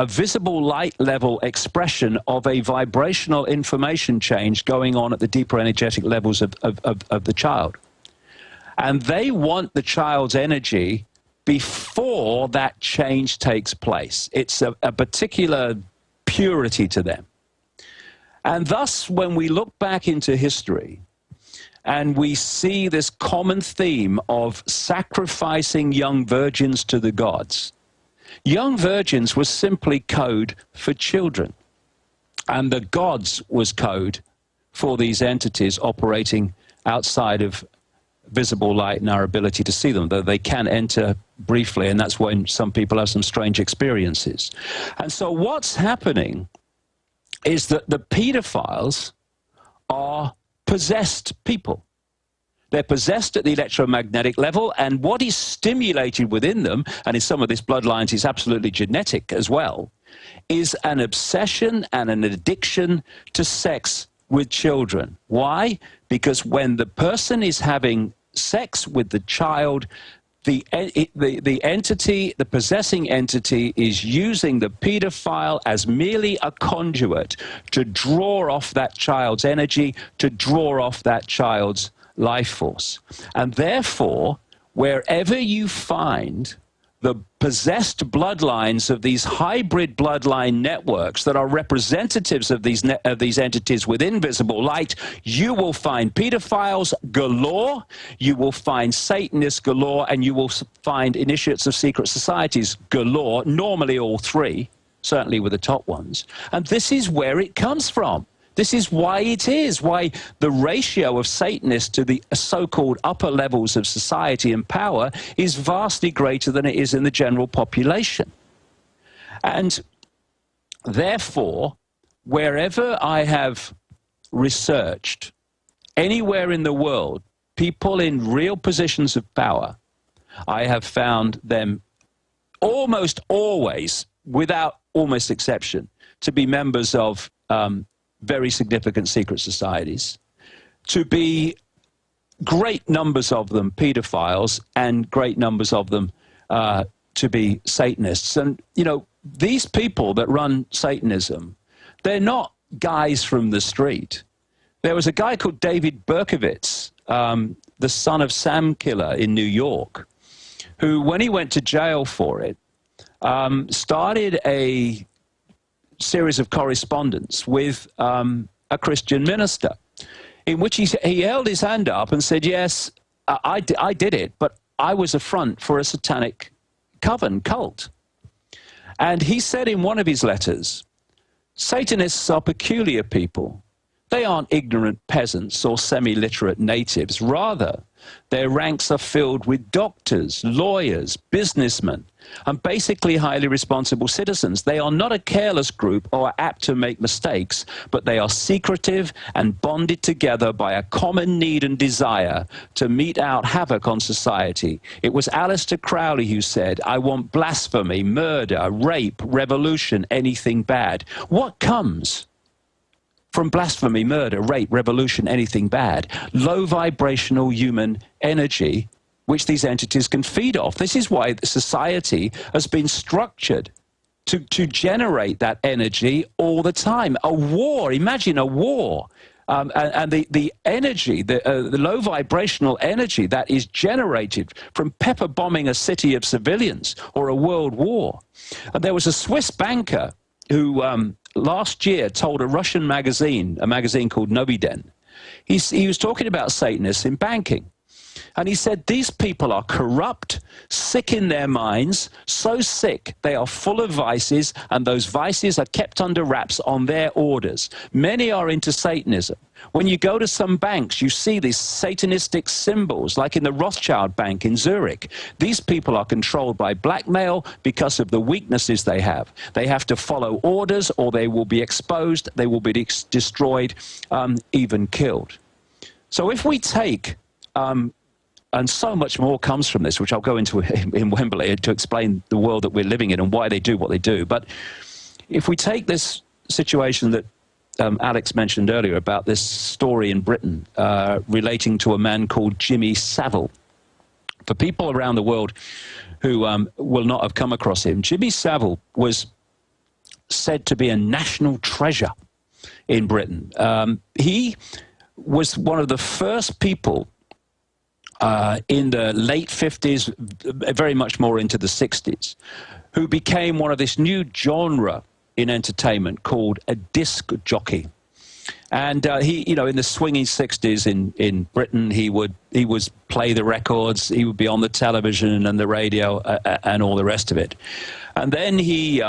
visible light level expression of a vibrational information change going on at the deeper energetic levels of the child. And they want the child's energy before that change takes place. It's a particular purity to them. And thus, when we look back into history and we see this common theme of sacrificing young virgins to the gods, young virgins was simply code for children, and the gods was code for these entities operating outside of visible light and our ability to see them, though they can enter briefly, and that's when some people have some strange experiences. And so what's happening is that the pedophiles are possessed people. They're possessed at the electromagnetic level, and what is stimulated within them, and in some of this bloodlines is absolutely genetic as well, is an obsession and an addiction to sex with children. Why? Because when the person is having sex with the child, the entity, the possessing entity, is using the pedophile as merely a conduit to draw off that child's energy, to draw off that child's life force. And therefore, wherever you find the possessed bloodlines of these hybrid bloodline networks that are representatives of these entities within visible light, you will find pedophiles galore, you will find Satanists galore, and you will find initiates of secret societies galore, normally all three, certainly with the top ones. And this is where it comes from. This is why it is, why the ratio of Satanists to the so-called upper levels of society and power is vastly greater than it is in the general population. And therefore, wherever I have researched, anywhere in the world, people in real positions of power, I have found them almost always, without almost exception, to be members of very significant secret societies, to be great numbers of them pedophiles, and great numbers of them to be Satanists. And, you know, these people that run Satanism, they're not guys from the street. There was a guy called David Berkowitz, the son of Sam Killer in New York, who, when he went to jail for it, started a series of correspondence with a Christian minister, in which he held his hand up and said, yes, I did it, but I was a front for a satanic coven cult. And he said in one of his letters, Satanists are peculiar people. They aren't ignorant peasants or semi-literate natives. Rather, their ranks are filled with doctors, lawyers, businessmen, and basically highly responsible citizens. They are not a careless group or apt to make mistakes, but they are secretive and bonded together by a common need and desire to mete out havoc on society. It was Aleister Crowley who said, I want blasphemy, murder, rape, revolution, anything bad. What comes from blasphemy, murder, rape, revolution, anything bad? Low vibrational human energy, which these entities can feed off. This is why the society has been structured to generate that energy all the time. A war, imagine a war. And the energy, the low vibrational energy that is generated from pepper bombing a city of civilians or a world war. And there was a Swiss banker who last year told a Russian magazine, a magazine called Noviden, he was talking about Satanists in banking. And he said, these people are corrupt, sick in their minds, so sick they are full of vices, and those vices are kept under wraps on their orders. Many are into Satanism. When you go to some banks, you see these satanistic symbols, like in the Rothschild Bank in Zurich. These people are controlled by blackmail because of the weaknesses they have. They have to follow orders, or they will be exposed, they will be destroyed, even killed. So if we take... and so much more comes from this, which I'll go into in Wembley to explain the world that we're living in and why they do what they do. But if we take this situation that Alex mentioned earlier about this story in Britain relating to a man called Jimmy Savile. For people around the world who will not have come across him, Jimmy Savile was said to be a national treasure in Britain. He was one of the first people in the late 50s, very much more into the 60s, who became one of this new genre in entertainment called a disc jockey. And he, you know, in the swinging 60s in Britain, he would play the records, he would be on the television and the radio and all the rest of it. And then he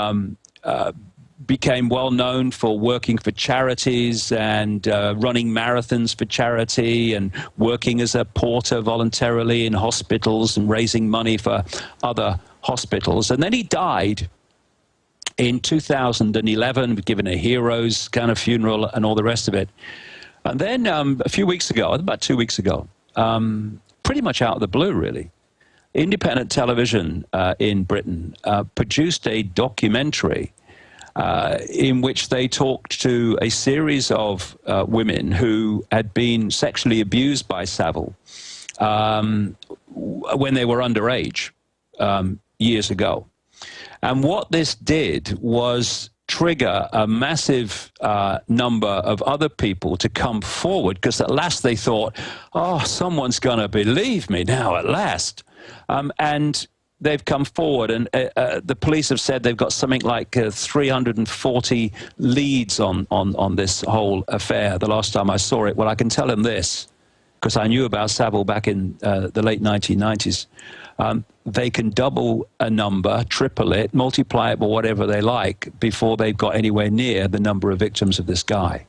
became well known for working for charities and running marathons for charity and working as a porter voluntarily in hospitals and raising money for other hospitals. And then he died in 2011, given a hero's kind of funeral and all the rest of it. And then a few weeks ago, about 2 weeks ago, pretty much out of the blue, really, independent television in Britain produced a documentary in which they talked to a series of women who had been sexually abused by Savile when they were underage years ago. And what this did was trigger a massive number of other people to come forward, because at last they thought, oh, someone's going to believe me now at last. And they've come forward, and the police have said they've got something like 340 leads on this whole affair the last time I saw it. Well, I can tell them this, because I knew about Savile back in the late 1990s. They can double a number, triple it, multiply it, or whatever they like, before they've got anywhere near the number of victims of this guy.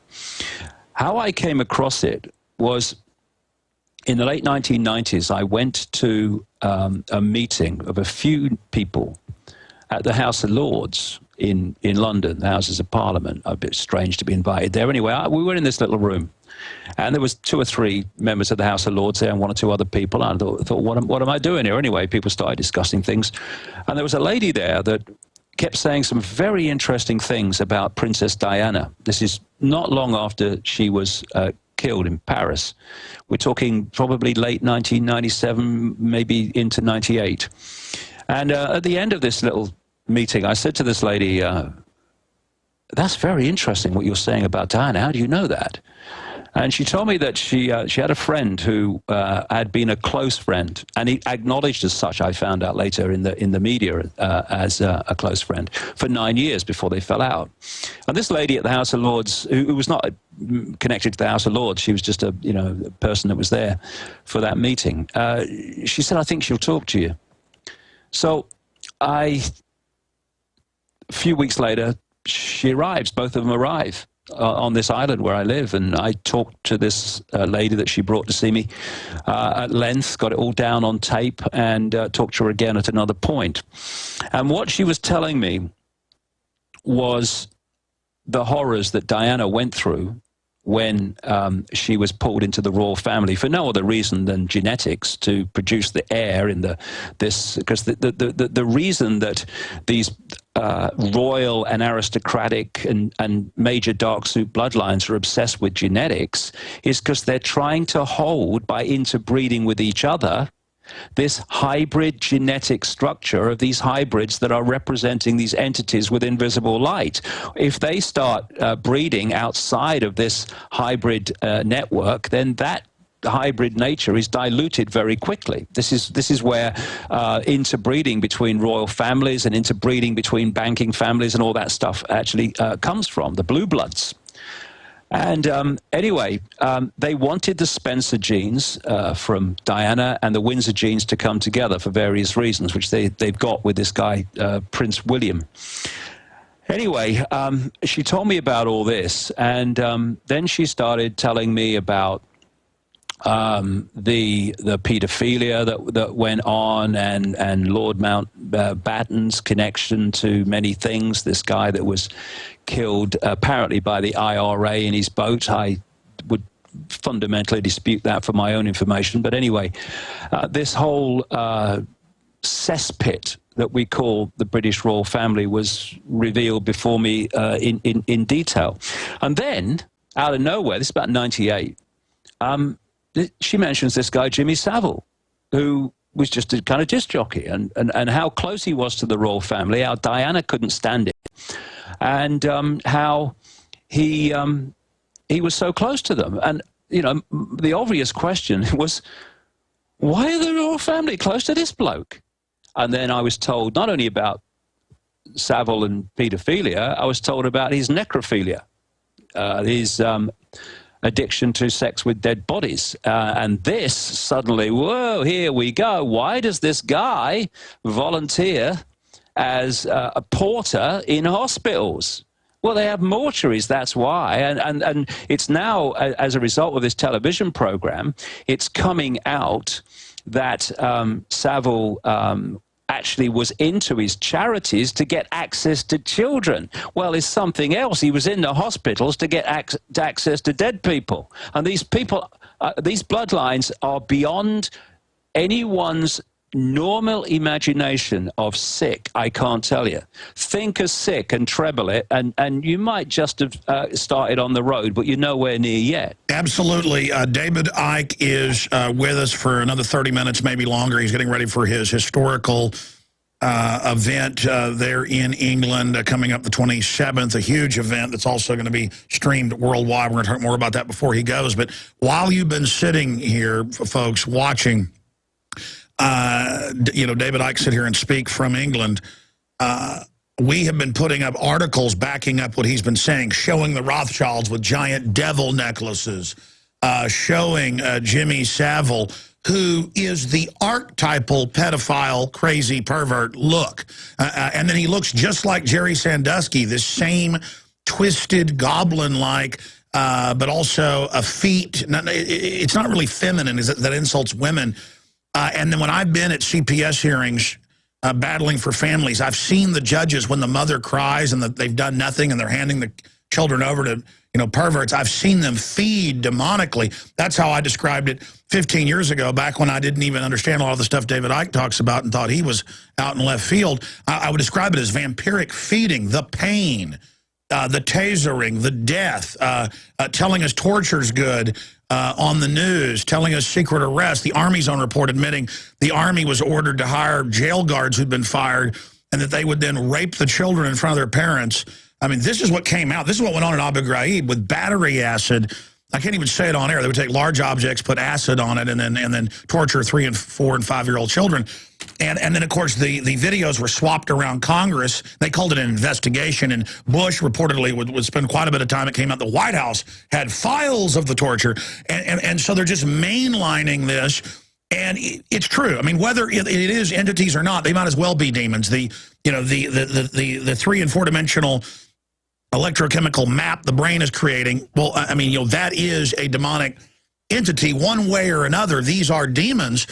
How I came across it was, in the late 1990s, I went to a meeting of a few people at the House of Lords in London, the Houses of Parliament. A bit strange to be invited there. Anyway, we were in this little room, and there was 2 or 3 members of the House of Lords there and 1 or 2 other people. And I thought, what am I doing here? Anyway, people started discussing things, and there was a lady there that kept saying some very interesting things about Princess Diana. This is not long after she was killed in Paris. We're talking probably late 1997, maybe into 98. And at the end of this little meeting, I said to this lady, that's very interesting what you're saying about Diana. How do you know that? And she told me that she had a friend who had been a close friend, and he acknowledged as such, I found out later in the media, as a close friend, for 9 years before they fell out. And this lady at the House of Lords, who was not connected to the House of Lords, she was just a person that was there for that meeting, she said, I think she'll talk to you. So a few weeks later, she arrives, both of them arrive on this island where I live, and I talked to this lady that she brought to see me at length, got it all down on tape, and talked to her again at another point. And what she was telling me was the horrors that Diana went through when she was pulled into the royal family for no other reason than genetics, to produce the heir in because the reason that these royal and aristocratic and major dark suit bloodlines are obsessed with genetics is because they're trying to hold, by interbreeding with each other, this hybrid genetic structure of these hybrids that are representing these entities with invisible light. If they start breeding outside of this hybrid network, then that hybrid nature is diluted very quickly. This is where interbreeding between royal families and interbreeding between banking families and all that stuff actually comes from, the blue bloods. And anyway, they wanted the Spencer genes from Diana and the Windsor genes to come together for various reasons, which they've got with this guy, Prince William. Anyway, she told me about all this, and then she started telling me about the paedophilia that went on, and Lord Mountbatten's connection to many things. This guy that was killed apparently by the IRA in his boat. I would fundamentally dispute that for my own information. But anyway, this whole cesspit that we call the British royal family was revealed before me in detail. And then, out of nowhere, this is about 98, she mentions this guy, Jimmy Savile, who was just a kind of disc jockey, and how close he was to the royal family, how Diana couldn't stand it, and how he was so close to them. And, the obvious question was, why are the royal family close to this bloke? And then I was told not only about Savile and paedophilia, I was told about his necrophilia, his addiction to sex with dead bodies. And this suddenly, whoa, here we go. Why does this guy volunteer as a porter in hospitals? Well, they have mortuaries, that's why. And it's now, as a result of this television program, it's coming out that Savile actually was into his charities to get access to children. Well, it's something else. He was in the hospitals to get access to dead people. And these people, these bloodlines are beyond anyone's normal imagination of sick, I can't tell you. Think of sick and treble it, and you might just have started on the road, but you're nowhere near yet. Absolutely. David Icke is with us for another 30 minutes, maybe longer. He's getting ready for his historical event there in England coming up the 27th, a huge event that's also going to be streamed worldwide. We're going to talk more about that before he goes. But while you've been sitting here, folks, watching, David Icke sit here and speak from England, we have been putting up articles backing up what he's been saying, showing the Rothschilds with giant devil necklaces, showing Jimmy Savile, who is the archetypal pedophile, crazy pervert look. And then he looks just like Jerry Sandusky, this same twisted goblin-like, but also a feat. It's not really feminine, that insults women. And then when I've been at CPS hearings battling for families. I've seen the judges when the mother cries and that they've done nothing and they're handing the children over to, perverts. I've seen them feed demonically. That's how I described it 15 years ago, back when I didn't even understand a lot of the stuff David Icke talks about and thought he was out in left field. I would describe it as vampiric feeding, the pain, the tasering, the death, telling us torture's good on the news, telling us secret arrest. The Army's own report admitting the Army was ordered to hire jail guards who'd been fired and that they would then rape the children in front of their parents. I mean, this is what came out. This is what went on in Abu Ghraib with battery acid. I can't even say it on air. They would take large objects, put acid on it, and then torture 3-, and 4-, and 5-year-old children. And then, of course, the videos were swapped around Congress. They called it an investigation, and Bush reportedly would spend quite a bit of time. It came out the White House had files of the torture. And so they're just mainlining this. And it's true. I mean, whether it is entities or not, they might as well be demons. The 3- and 4-dimensional electrochemical map the brain is creating, well, I mean, that is a demonic entity one way or another. These are demons.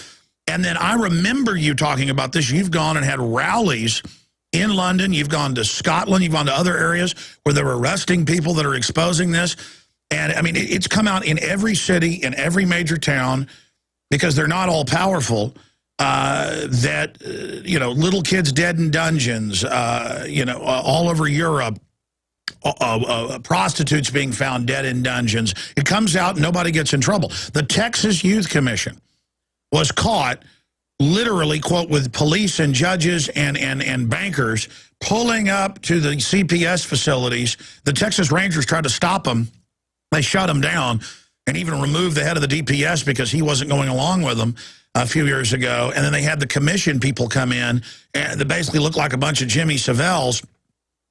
And then I remember you talking about this. You've gone and had rallies in London. You've gone to Scotland. You've gone to other areas where they're arresting people that are exposing this. And, I mean, it's come out in every city, in every major town, because they're not all powerful, that, little kids dead in dungeons, all over Europe, prostitutes being found dead in dungeons. It comes out and nobody gets in trouble. The Texas Youth Commission was caught literally, quote, with police and judges and bankers pulling up to the CPS facilities. The Texas Rangers tried to stop them. They shut them down and even removed the head of the DPS because he wasn't going along with them a few years ago. And then they had the commission people come in and they basically looked like a bunch of Jimmy Savells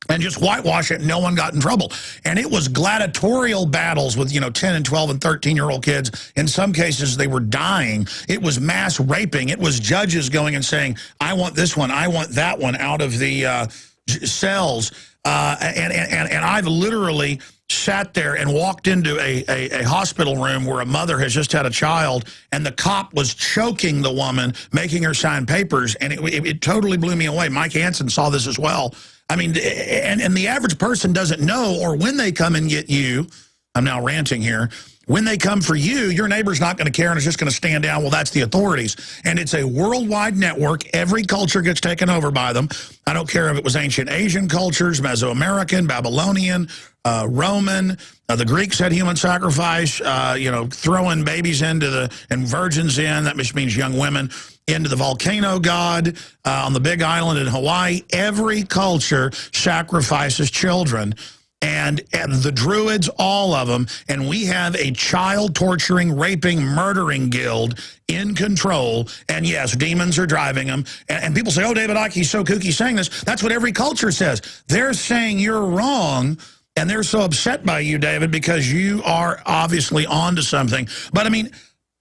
and just whitewash it, and no one got in trouble. And it was gladiatorial battles with, 10 and 12 and 13-year-old kids. In some cases, they were dying. It was mass raping. It was judges going and saying, I want this one, I want that one out of the cells. And I've literally sat there and walked into a hospital room where a mother has just had a child, and the cop was choking the woman, making her sign papers, and it totally blew me away. Mike Hansen saw this as well. I mean, and the average person doesn't know, or when they come and get you, I'm now ranting here, when they come for you, your neighbor's not going to care and is just going to stand down, well, that's the authorities. And it's a worldwide network. Every culture gets taken over by them. I don't care if it was ancient Asian cultures, Mesoamerican, Babylonian, Roman. The Greeks had human sacrifice, throwing babies and virgins in, that just means young women, into the volcano god on the Big Island in Hawaii. Every culture sacrifices children. And the Druids, all of them, and we have a child torturing, raping, murdering guild in control, and yes, demons are driving them. And people say, oh, David Icke, he's so kooky saying this. That's what every culture says. They're saying you're wrong, and they're so upset by you, David, because you are obviously onto something. But, I mean,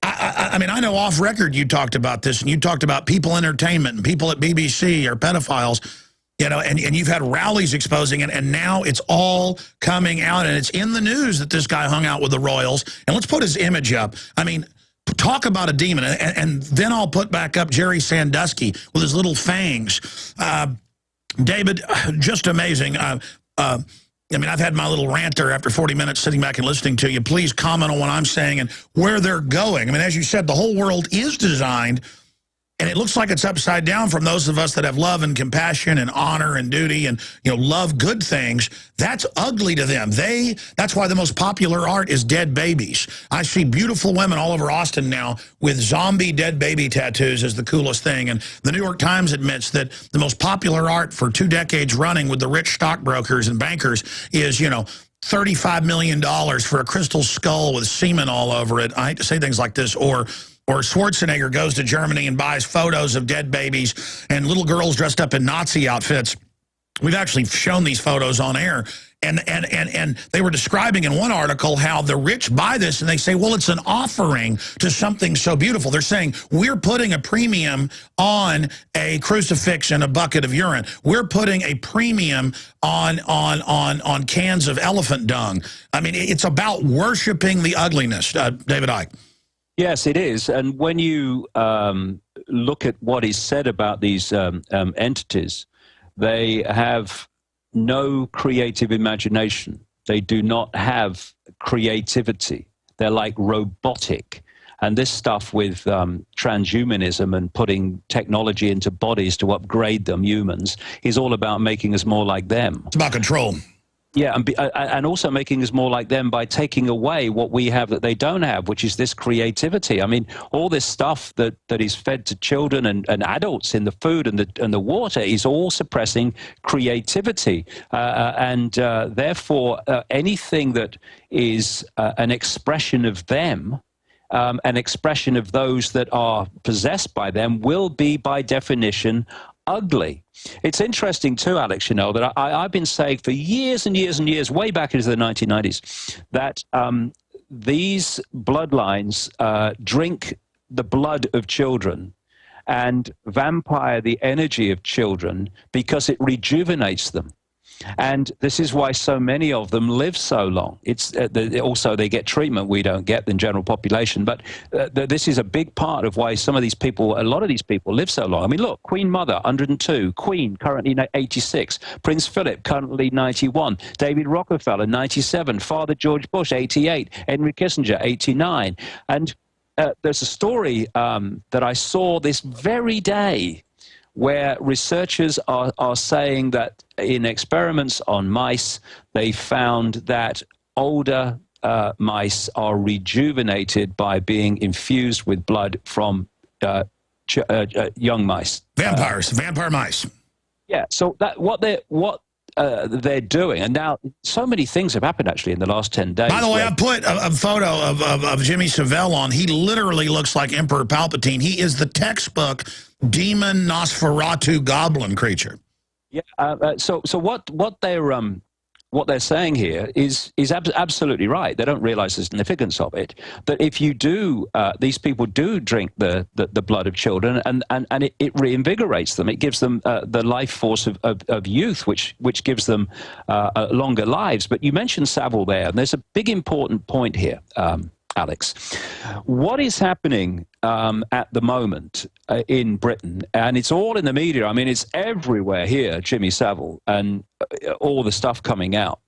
I know off record you talked about this, and you talked about People Entertainment and people at BBC are pedophiles. And you've had rallies exposing it, and now it's all coming out, and it's in the news that this guy hung out with the royals. And let's put his image up. I mean, talk about a demon. And then I'll put back up Jerry Sandusky with his little fangs. David, just amazing. I mean, I've had my little rant there after 40 minutes sitting back and listening to you. Please comment on what I'm saying and where they're going. I mean, as you said, the whole world is designed, and it looks like it's upside down from those of us that have love and compassion and honor and duty and, love good things. That's ugly to them. That's why the most popular art is dead babies. I see beautiful women all over Austin now with zombie dead baby tattoos as the coolest thing. And the New York Times admits that the most popular art for 2 decades running with the rich stockbrokers and bankers is, $35 million for a crystal skull with semen all over it. I hate to say things like this. Or Schwarzenegger goes to Germany and buys photos of dead babies and little girls dressed up in Nazi outfits. We've actually shown these photos on air. And they were describing in one article how the rich buy this and they say, well, it's an offering to something so beautiful. They're saying, we're putting a premium on a crucifix and a bucket of urine. We're putting a premium on cans of elephant dung. I mean, it's about worshiping the ugliness, David Icke. Yes, it is. And when you look at what is said about these entities, they have no creative imagination. They do not have creativity. They're like robotic. And this stuff with transhumanism and putting technology into bodies to upgrade them, humans, is all about making us more like them. It's about control. Yeah, and also making us more like them by taking away what we have that they don't have, which is this creativity. I mean, all this stuff that is fed to children and adults in the food and the water is all suppressing creativity. Therefore, anything that is an expression of them, an expression of those that are possessed by them, will be, by definition, ugly. It's interesting too, Alex, you know, that I've been saying for years and years and years, way back into the 1990s, that these bloodlines drink the blood of children and vampire the energy of children because it rejuvenates them. And this is why so many of them live so long. It's also they get treatment we don't get in general population. But this is a big part of why some of these people, a lot of these people, live so long. I mean, look, Queen Mother, 102, Queen, currently 86, Prince Philip, currently 91, David Rockefeller, 97, Father George Bush, 88, Henry Kissinger, 89. And there's a story that I saw this very day, where researchers are saying that in experiments on mice, they found that older mice are rejuvenated by being infused with blood from young mice. Vampires, vampire mice. Yeah, so that what they're doing, and now so many things have happened actually in the last 10 days. By the way, I put a photo of Jimmy Savile on. He literally looks like Emperor Palpatine. He is the textbook demon Nosferatu goblin creature. Yeah. So what they're saying here is absolutely right. They don't realize the significance of it. That if you do, these people do drink the blood of children, and it reinvigorates them. It gives them the life force of youth, which gives them longer lives. But you mentioned Savile there, and there's a big important point here, Alex. What is happening at the moment in Britain, and it's all in the media, I mean, it's everywhere here, Jimmy Savile, and all the stuff coming out.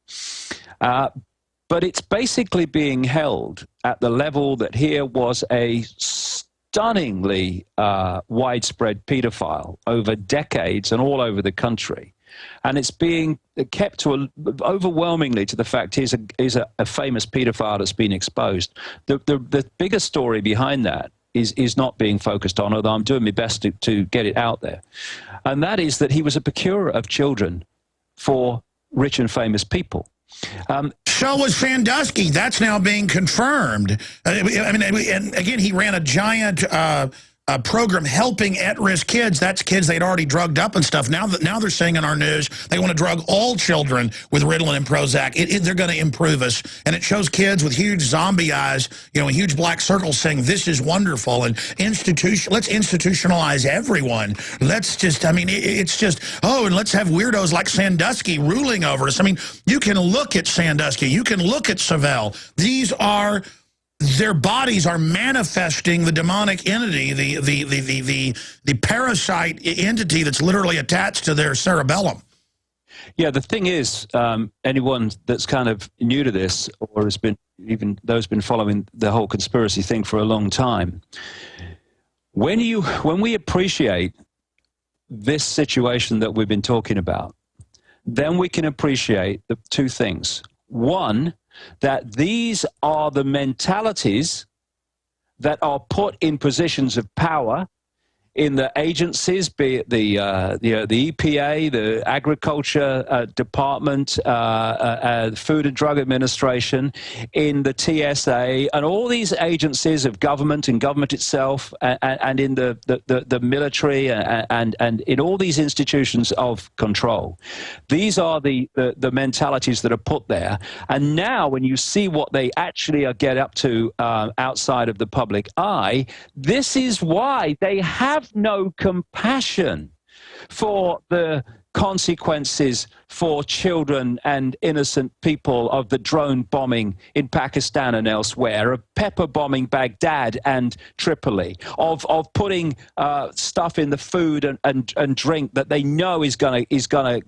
But it's basically being held at the level that here was a stunningly widespread pedophile over decades and all over the country. And it's being kept to overwhelmingly to the fact he's a famous pedophile that's been exposed. The bigger story behind that is not being focused on, although I'm doing my best to get it out there. And that is that he was a procurer of children for rich and famous people. So was Sandusky. That's now being confirmed. I mean, and again, he ran a giant program helping at-risk kids. That's kids they'd already drugged up and stuff. Now they're saying in our news they want to drug all children with Ritalin and Prozac. They're going to improve us. And it shows kids with huge zombie eyes, you know, huge black circles saying this is wonderful. And let's institutionalize everyone. Let's just, I mean, it's just, oh, and let's have weirdos like Sandusky ruling over us. I mean, you can look at Sandusky. You can look at Savile. Their bodies are manifesting the demonic entity, the parasite entity that's literally attached to their cerebellum. Yeah, the thing is, anyone that's kind of new to this, or has been, even those been following the whole conspiracy thing for a long time, when we appreciate this situation that we've been talking about, then we can appreciate the two things. One, that these are the mentalities that are put in positions of power in the agencies, be it the EPA, the Agriculture Department, Food and Drug Administration, in the TSA, and all these agencies of government and government itself, and in the military, and in all these institutions of control. These are the mentalities that are put there. And now when you see what they actually get up to outside of the public eye, this is why they have no compassion for the consequences for children and innocent people of the drone bombing in Pakistan and elsewhere, of pepper bombing Baghdad and Tripoli, of putting stuff in the food and drink that they know is gonna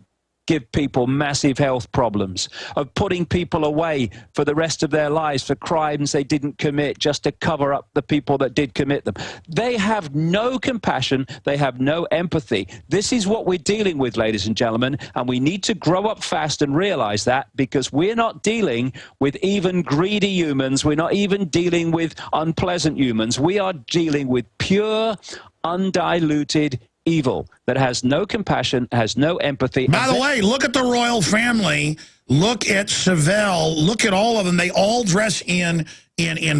give people massive health problems, of putting people away for the rest of their lives for crimes they didn't commit just to cover up the people that did commit them. They have no compassion. They have no empathy. This is what we're dealing with, ladies and gentlemen, and we need to grow up fast and realize that, because we're not dealing with even greedy humans. We're not even dealing with unpleasant humans. We are dealing with pure, undiluted evil that has no compassion, has no empathy. By the way, look at the royal family. Look at Savelle. Look at all of them. They all dress in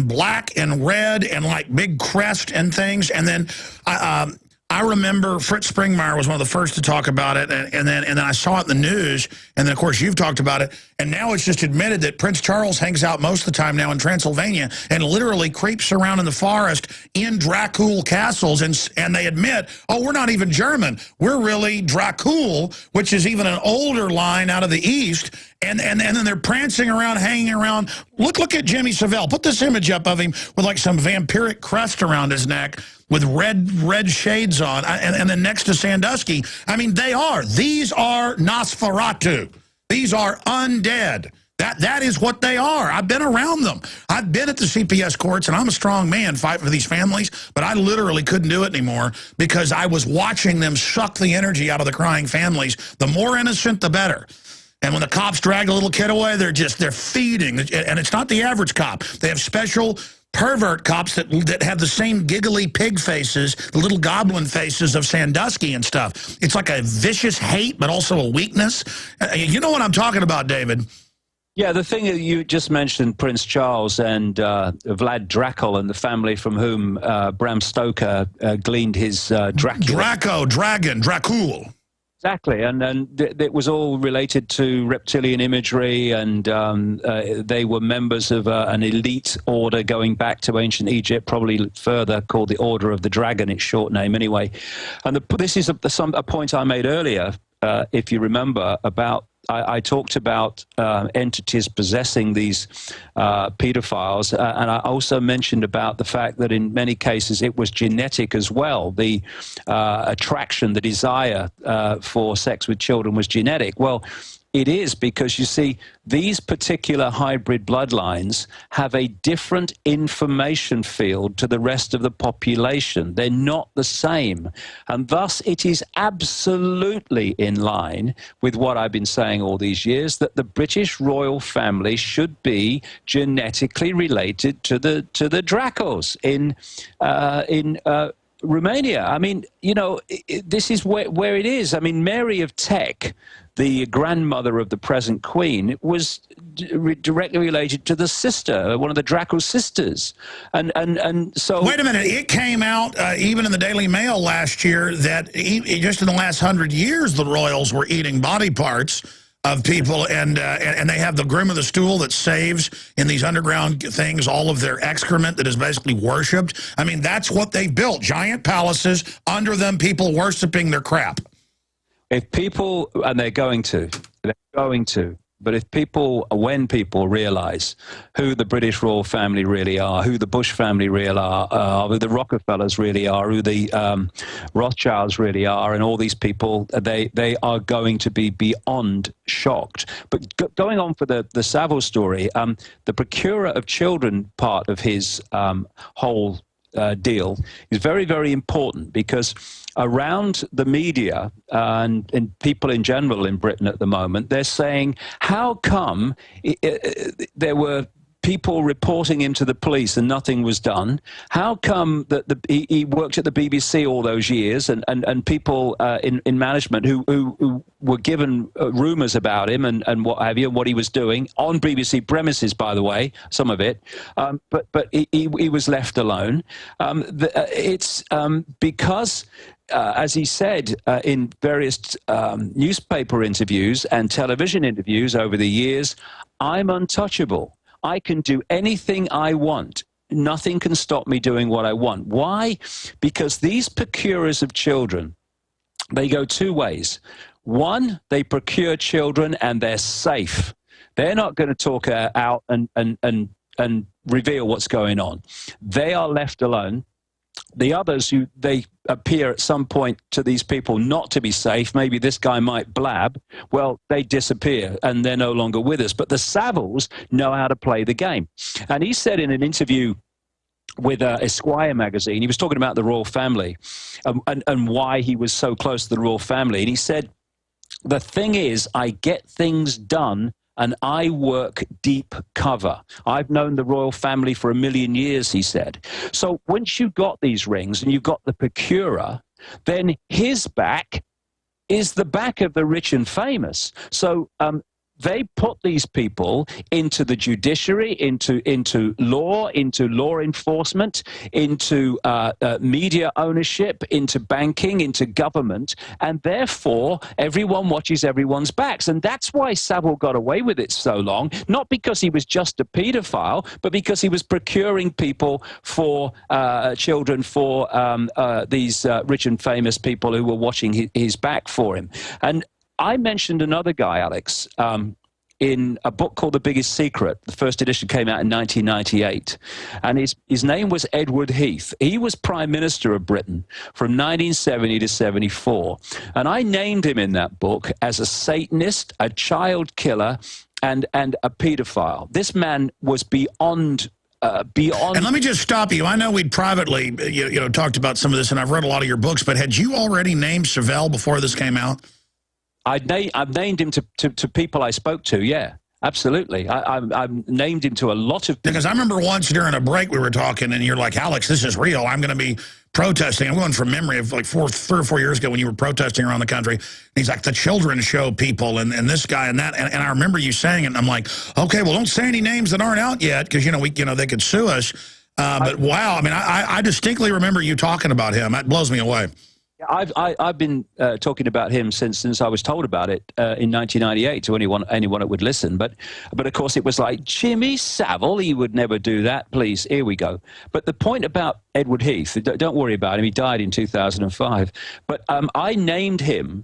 black and red and like big crest and things. And then I remember Fritz Springmeier was one of the first to talk about it, and then I saw it in the news, and then of course you've talked about it, and now it's just admitted that Prince Charles hangs out most of the time now in Transylvania and literally creeps around in the forest in Dracul castles, and they admit, oh, we're not even German, we're really Dracul, which is even an older line out of the East, and then they're prancing around, hanging around. Look at Jimmy Savile. Put this image up of him with like some vampiric crest around his neck, with red shades on, and then next to Sandusky. I mean, these are Nosferatu. These are undead. That is what they are. I've been around them. I've been at the CPS courts, and I'm a strong man fighting for these families, but I literally couldn't do it anymore because I was watching them suck the energy out of the crying families. The more innocent, the better. And when the cops drag a little kid away, they're feeding. And it's not the average cop. They have special pervert cops that have the same giggly pig faces, the little goblin faces of Sandusky and stuff. It's like a vicious hate, but also a weakness. You know what I'm talking about, David? Yeah, the thing that you just mentioned, Prince Charles and Vlad Dracul and the family from whom Bram Stoker gleaned his Dracula. Dracul. Exactly, and it was all related to reptilian imagery, and they were members of an elite order going back to ancient Egypt, probably further, called the Order of the Dragon, its short name anyway. And this is a point I made earlier, if you remember, about I talked about entities possessing these pedophiles, and I also mentioned about the fact that in many cases it was genetic as well. The attraction, the desire for sex with children was genetic. Well, it is, because you see, these particular hybrid bloodlines have a different information field to the rest of the population. They're not the same. And thus, it is absolutely in line with what I've been saying all these years, that the British royal family should be genetically related to the Dracos in Romania. I mean, you know, this is where it is. I mean, Mary of Teck, the grandmother of the present queen, was directly related to the sister, one of the Dracul sisters. And so... Wait a minute. It came out even in the Daily Mail last year that just in the last 100 years, the royals were eating body parts of people, and they have the groom of the stool that saves in these underground things all of their excrement that is basically worshipped. I mean, that's what they built, giant palaces, under them people worshiping their crap. If people, and they're going to, but if people, when people realize who the British royal family really are, who the Bush family really are, who the Rockefellers really are, who the Rothschilds really are, and all these people, they are going to be beyond shocked. But going on for the Savile story, the procurer of children part of his whole deal is very, very important, because around the media and people in general in Britain at the moment, they're saying, how come there were people reporting into the police and nothing was done? How come that he worked at the BBC all those years, and people in management who were given rumours about him and what have you, and what he was doing on BBC premises, by the way, some of it, but he was left alone. It's because as he said in various newspaper interviews and television interviews over the years, I'm untouchable. I can do anything I want. Nothing can stop me doing what I want. Why? Because these procurers of children, they go two ways. One, they procure children and they're safe. They're not going to talk out and reveal what's going on. They are left alone. The others, they appear at some point to these people not to be safe. Maybe this guy might blab. Well, they disappear and they're no longer with us. But the Savills know how to play the game. And he said in an interview with Esquire magazine, he was talking about the royal family and why he was so close to the royal family. And he said, the thing is, I get things done and I work deep cover. I've known the royal family for 1,000,000 years, he said. So once you've got these rings and you've got the procurer, then his back is the back of the rich and famous. So they put these people into the judiciary, into law enforcement, into media ownership, into banking, into government, and therefore everyone watches everyone's backs. And that's why Savile got away with it so long, not because he was just a pedophile, but because he was procuring people for children for these rich and famous people who were watching his back for him. And I mentioned another guy, Alex, in a book called The Biggest Secret. The first edition came out in 1998. And his name was Edward Heath. He was Prime Minister of Britain from 1970 to 74. And I named him in that book as a Satanist, a child killer, and a pedophile. This man was beyond... And let me just stop you. I know we'd privately, you know, talked about some of this, and I've read a lot of your books, but had you already named Savile before this came out? I've named him to people I spoke to, yeah, absolutely. I've named him to a lot of people. Because I remember once during a break we were talking, and you're like, Alex, this is real. I'm going to be protesting. I'm going from memory of like 3 or 4 years ago when you were protesting around the country. And he's like, the children's show people and this guy and that. And I remember you saying it, and I'm like, okay, well, don't say any names that aren't out yet because, you know, they could sue us. But wow, I mean, I distinctly remember you talking about him. That blows me away. I've been talking about him since I was told about it in 1998 to anyone that would listen. But of course it was like, Jimmy Savile, he would never do that. Please, here we go. But the point about Edward Heath, don't worry about him. He died in 2005. But I named him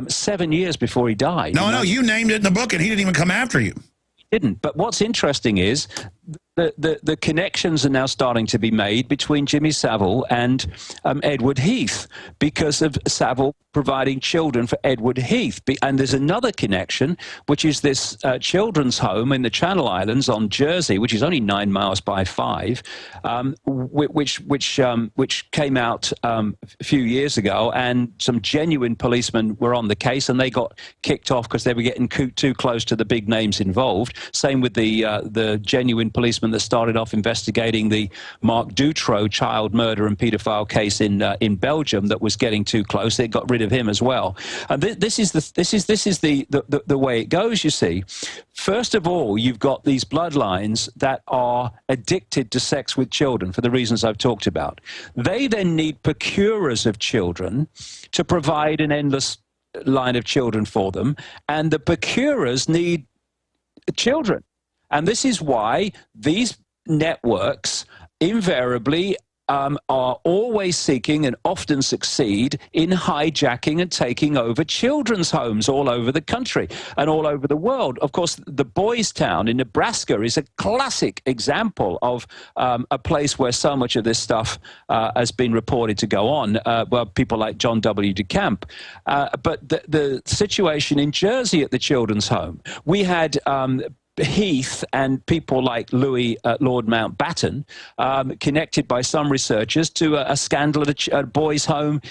7 years before he died. No, you named it in the book, and he didn't even come after you. He didn't. But what's interesting is the connections are now starting to be made between Jimmy Savile and Edward Heath because of Savile providing children for Edward Heath. And there's another connection, which is this children's home in the Channel Islands on Jersey, which is only 9 miles by 5, which came out a few years ago, and some genuine policemen were on the case, and they got kicked off because they were getting too close to the big names involved. Same with the genuine policeman that started off investigating the Mark Dutroux child murder and paedophile case in Belgium that was getting too close. They got rid of him as well. And this is the way it goes. You see, first of all, you've got these bloodlines that are addicted to sex with children for the reasons I've talked about. They then need procurers of children to provide an endless line of children for them, and the procurers need children. And this is why these networks invariably are always seeking and often succeed in hijacking and taking over children's homes all over the country and all over the world. Of course, the Boys Town in Nebraska is a classic example of a place where so much of this stuff has been reported to go on. Well, people like John W. DeCamp. But the situation in Jersey at the children's home, we had Heath and people like Louis Lord Mountbatten connected by some researchers to a scandal at a boys' home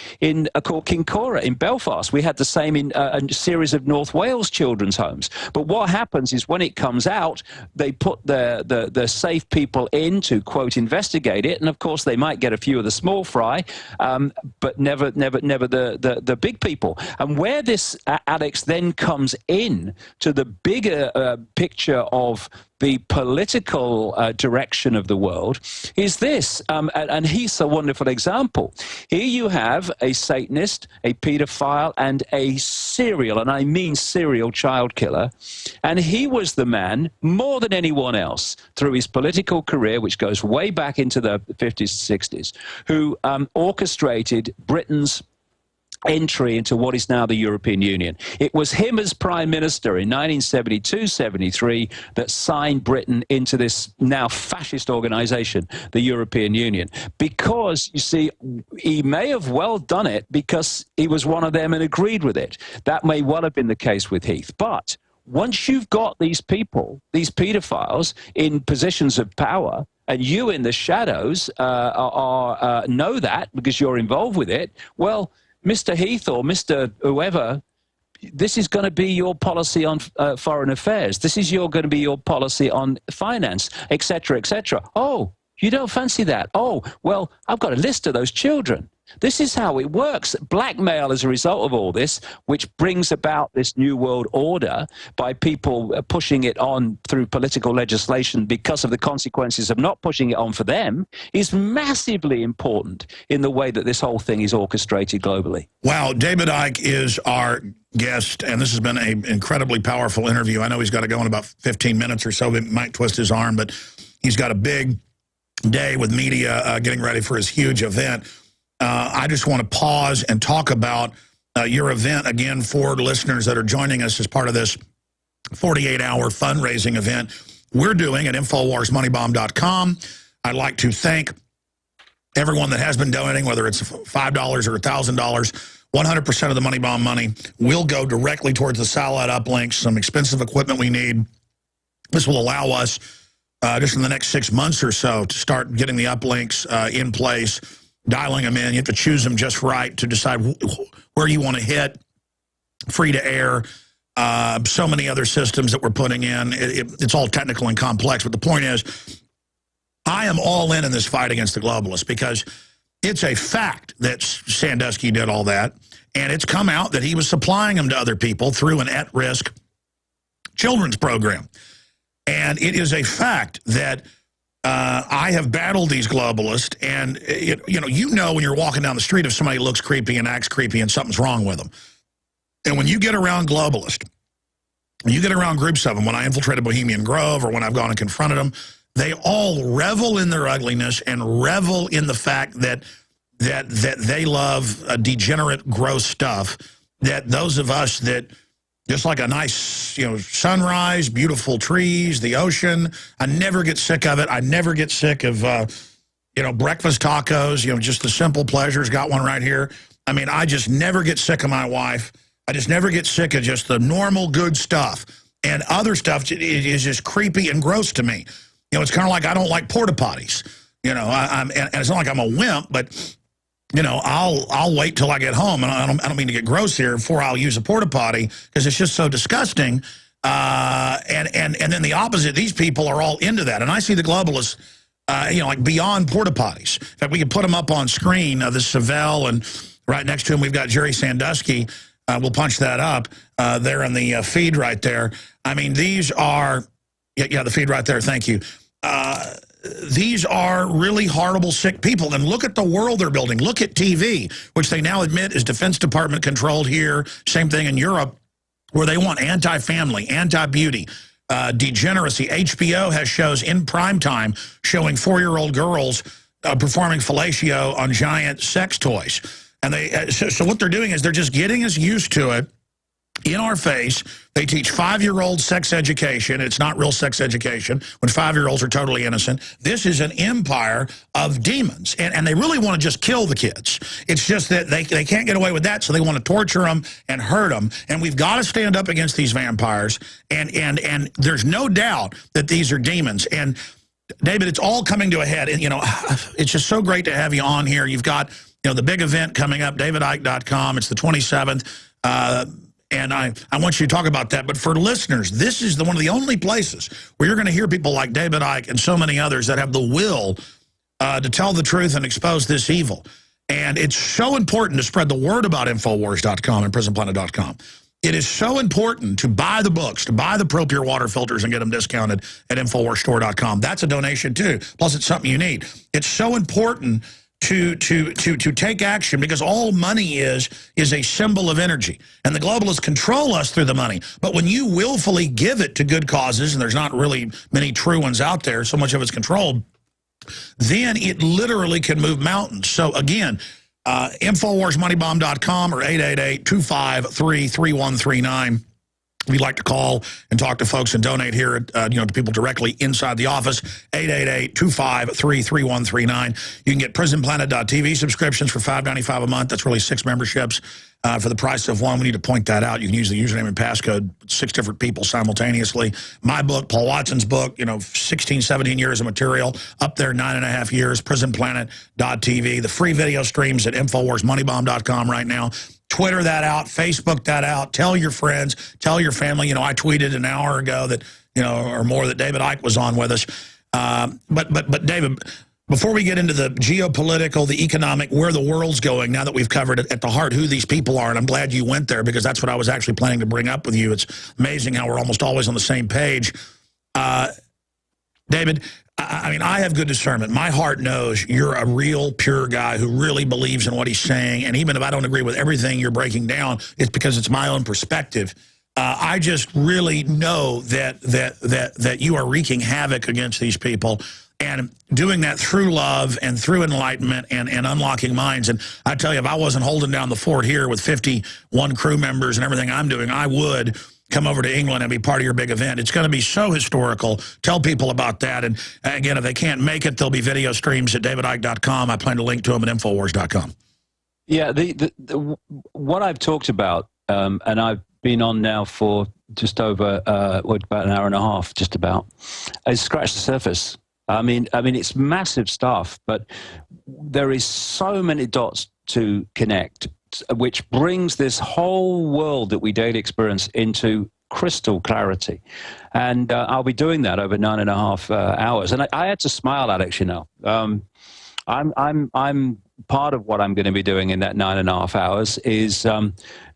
called Kincora in Belfast. We had the same in a series of North Wales children's homes. But what happens is when it comes out, they put the safe people in to, quote, investigate it. And of course, they might get a few of the small fry, but never the big people. And where this, Alex, then comes in to the bigger picture of the political direction of the world is this, and he's a wonderful example. Here you have a Satanist, a pedophile, and a serial, and I mean serial child killer, and he was the man, more than anyone else, through his political career, which goes way back into the 50s, 60s, who orchestrated Britain's entry into what is now the European Union. It was him as Prime Minister in 1972-73 that signed Britain into this now fascist organization, the European Union. Because, you see, he may have well done it because he was one of them and agreed with it. That may well have been the case with Heath. But once you've got these people, these pedophiles, in positions of power, and you in the shadows know that because you're involved with it, well, Mr. Heath or Mr. whoever, this is going to be your policy on foreign affairs. This is going to be your policy on finance, etc., etc. Oh, you don't fancy that? Oh, well, I've got a list of those children. This is how it works. Blackmail as a result of all this, which brings about this new world order by people pushing it on through political legislation because of the consequences of not pushing it on for them, is massively important in the way that this whole thing is orchestrated globally. Wow, David Icke is our guest, and this has been an incredibly powerful interview. I know he's got to go in about 15 minutes or so. It might twist his arm, but he's got a big day with media getting ready for his huge event. I just want to pause and talk about your event again for listeners that are joining us as part of this 48-hour fundraising event we're doing at InfoWarsMoneyBomb.com. I'd like to thank everyone that has been donating, whether it's $5 or $1,000. 100% of the Money Bomb money will go directly towards the satellite uplinks, some expensive equipment we need. This will allow us, just in the next 6 months or so, to start getting the uplinks in place, dialing them in. You have to choose them just right to decide where you want to hit, free to air, so many other systems that we're putting in. It's all technical and complex, but the point is, I am all in this fight against the globalists because it's a fact that Sandusky did all that, and it's come out that he was supplying them to other people through an at-risk children's program. And it is a fact that I have battled these globalists, and you know when you're walking down the street if somebody looks creepy and acts creepy and something's wrong with them. And when you get around globalists, when you get around groups of them, when I infiltrated Bohemian Grove or when I've gone and confronted them, they all revel in their ugliness and revel in the fact that they love degenerate, gross stuff. That those of us that just like a nice, sunrise, beautiful trees, the ocean. I never get sick of it. I never get sick of, breakfast tacos, just the simple pleasures. Got one right here. I mean, I just never get sick of my wife. I just never get sick of just the normal good stuff. And other stuff is just creepy and gross to me. It's kind of like I don't like porta potties. And it's not like I'm a wimp, but I'll wait till I get home, and I don't mean to get gross here, before I'll use a porta potty because it's just so disgusting. And then the opposite, these people are all into that, and I see the globalists, like beyond porta potties. In fact, we could put them up on screen. This Savelle, and right next to him we've got Jerry Sandusky. We'll punch that up there in the feed right there. I mean, these are, yeah, the feed right there. Thank you. These are really horrible, sick people. And look at the world they're building. Look at TV, which they now admit is Defense Department controlled here. Same thing in Europe, where they want anti-family, anti-beauty, degeneracy. HBO has shows in prime time showing 4-year-old girls performing fellatio on giant sex toys. And so what they're doing is they're just getting us used to it in our face. They teach 5-year-old sex education. It's not real sex education when 5-year-olds are totally innocent. This is an empire of demons, and they really want to just kill the kids. It's just that they can't get away with that, so they want to torture them and hurt them. And we've got to stand up against these vampires, and there's no doubt that these are demons. And David, it's all coming to a head. And it's just so great to have you on here. You've got the big event coming up, davidicke.com. It's the 27th. And I want you to talk about that. But for listeners, this is one of the only places where you're going to hear people like David Icke and so many others that have the will to tell the truth and expose this evil. And it's so important to spread the word about Infowars.com and PrisonPlanet.com. It is so important to buy the books, to buy the ProPure water filters and get them discounted at InfoWarsStore.com. That's a donation, too. Plus, it's something you need. It's so important to take action, because all money is a symbol of energy, and the globalists control us through the money. But when you willfully give it to good causes, and there's not really many true ones out there, so much of it's controlled, then it literally can move mountains. So again, InfoWarsMoneyBomb.com or 888-253-3139. If you'd like to call and talk to folks and donate here, to people directly inside the office, 888-253-3139. You can get PrisonPlanet.tv subscriptions for $5.95 a month. That's really 6 memberships for the price of one. We need to point that out. You can use the username and passcode, 6 different people simultaneously. My book, Paul Watson's book, 16, 17 years of material, up there 9.5 years, PrisonPlanet.tv. The free video streams at InfoWarsMoneyBomb.com right now. Twitter that out, Facebook that out, tell your friends, tell your family. I tweeted an hour ago that, or more, that David Icke was on with us. But David, before we get into the geopolitical, the economic, where the world's going, now that we've covered at the heart who these people are, and I'm glad you went there because that's what I was actually planning to bring up with you. It's amazing how we're almost always on the same page. David, I have good discernment. My heart knows you're a real, pure guy who really believes in what he's saying. And even if I don't agree with everything you're breaking down, it's because it's my own perspective. I just really know that you are wreaking havoc against these people and doing that through love and through enlightenment and unlocking minds. And I tell you, if I wasn't holding down the fort here with 51 crew members and everything I'm doing, I would come over to England and be part of your big event. It's going to be so historical. Tell people about that. And again, if they can't make it, there'll be video streams at davidicke.com. I plan to link to them at Infowars.com. Yeah, what I've talked about, and I've been on now for just over about an hour and a half, just about, is scratch the surface. I mean, it's massive stuff, but there is so many dots to connect, which brings this whole world that we daily experience into crystal clarity. And I'll be doing that over 9.5 hours. And I had to smile, Alex, I'm part of what I'm going to be doing in that 9.5 hours is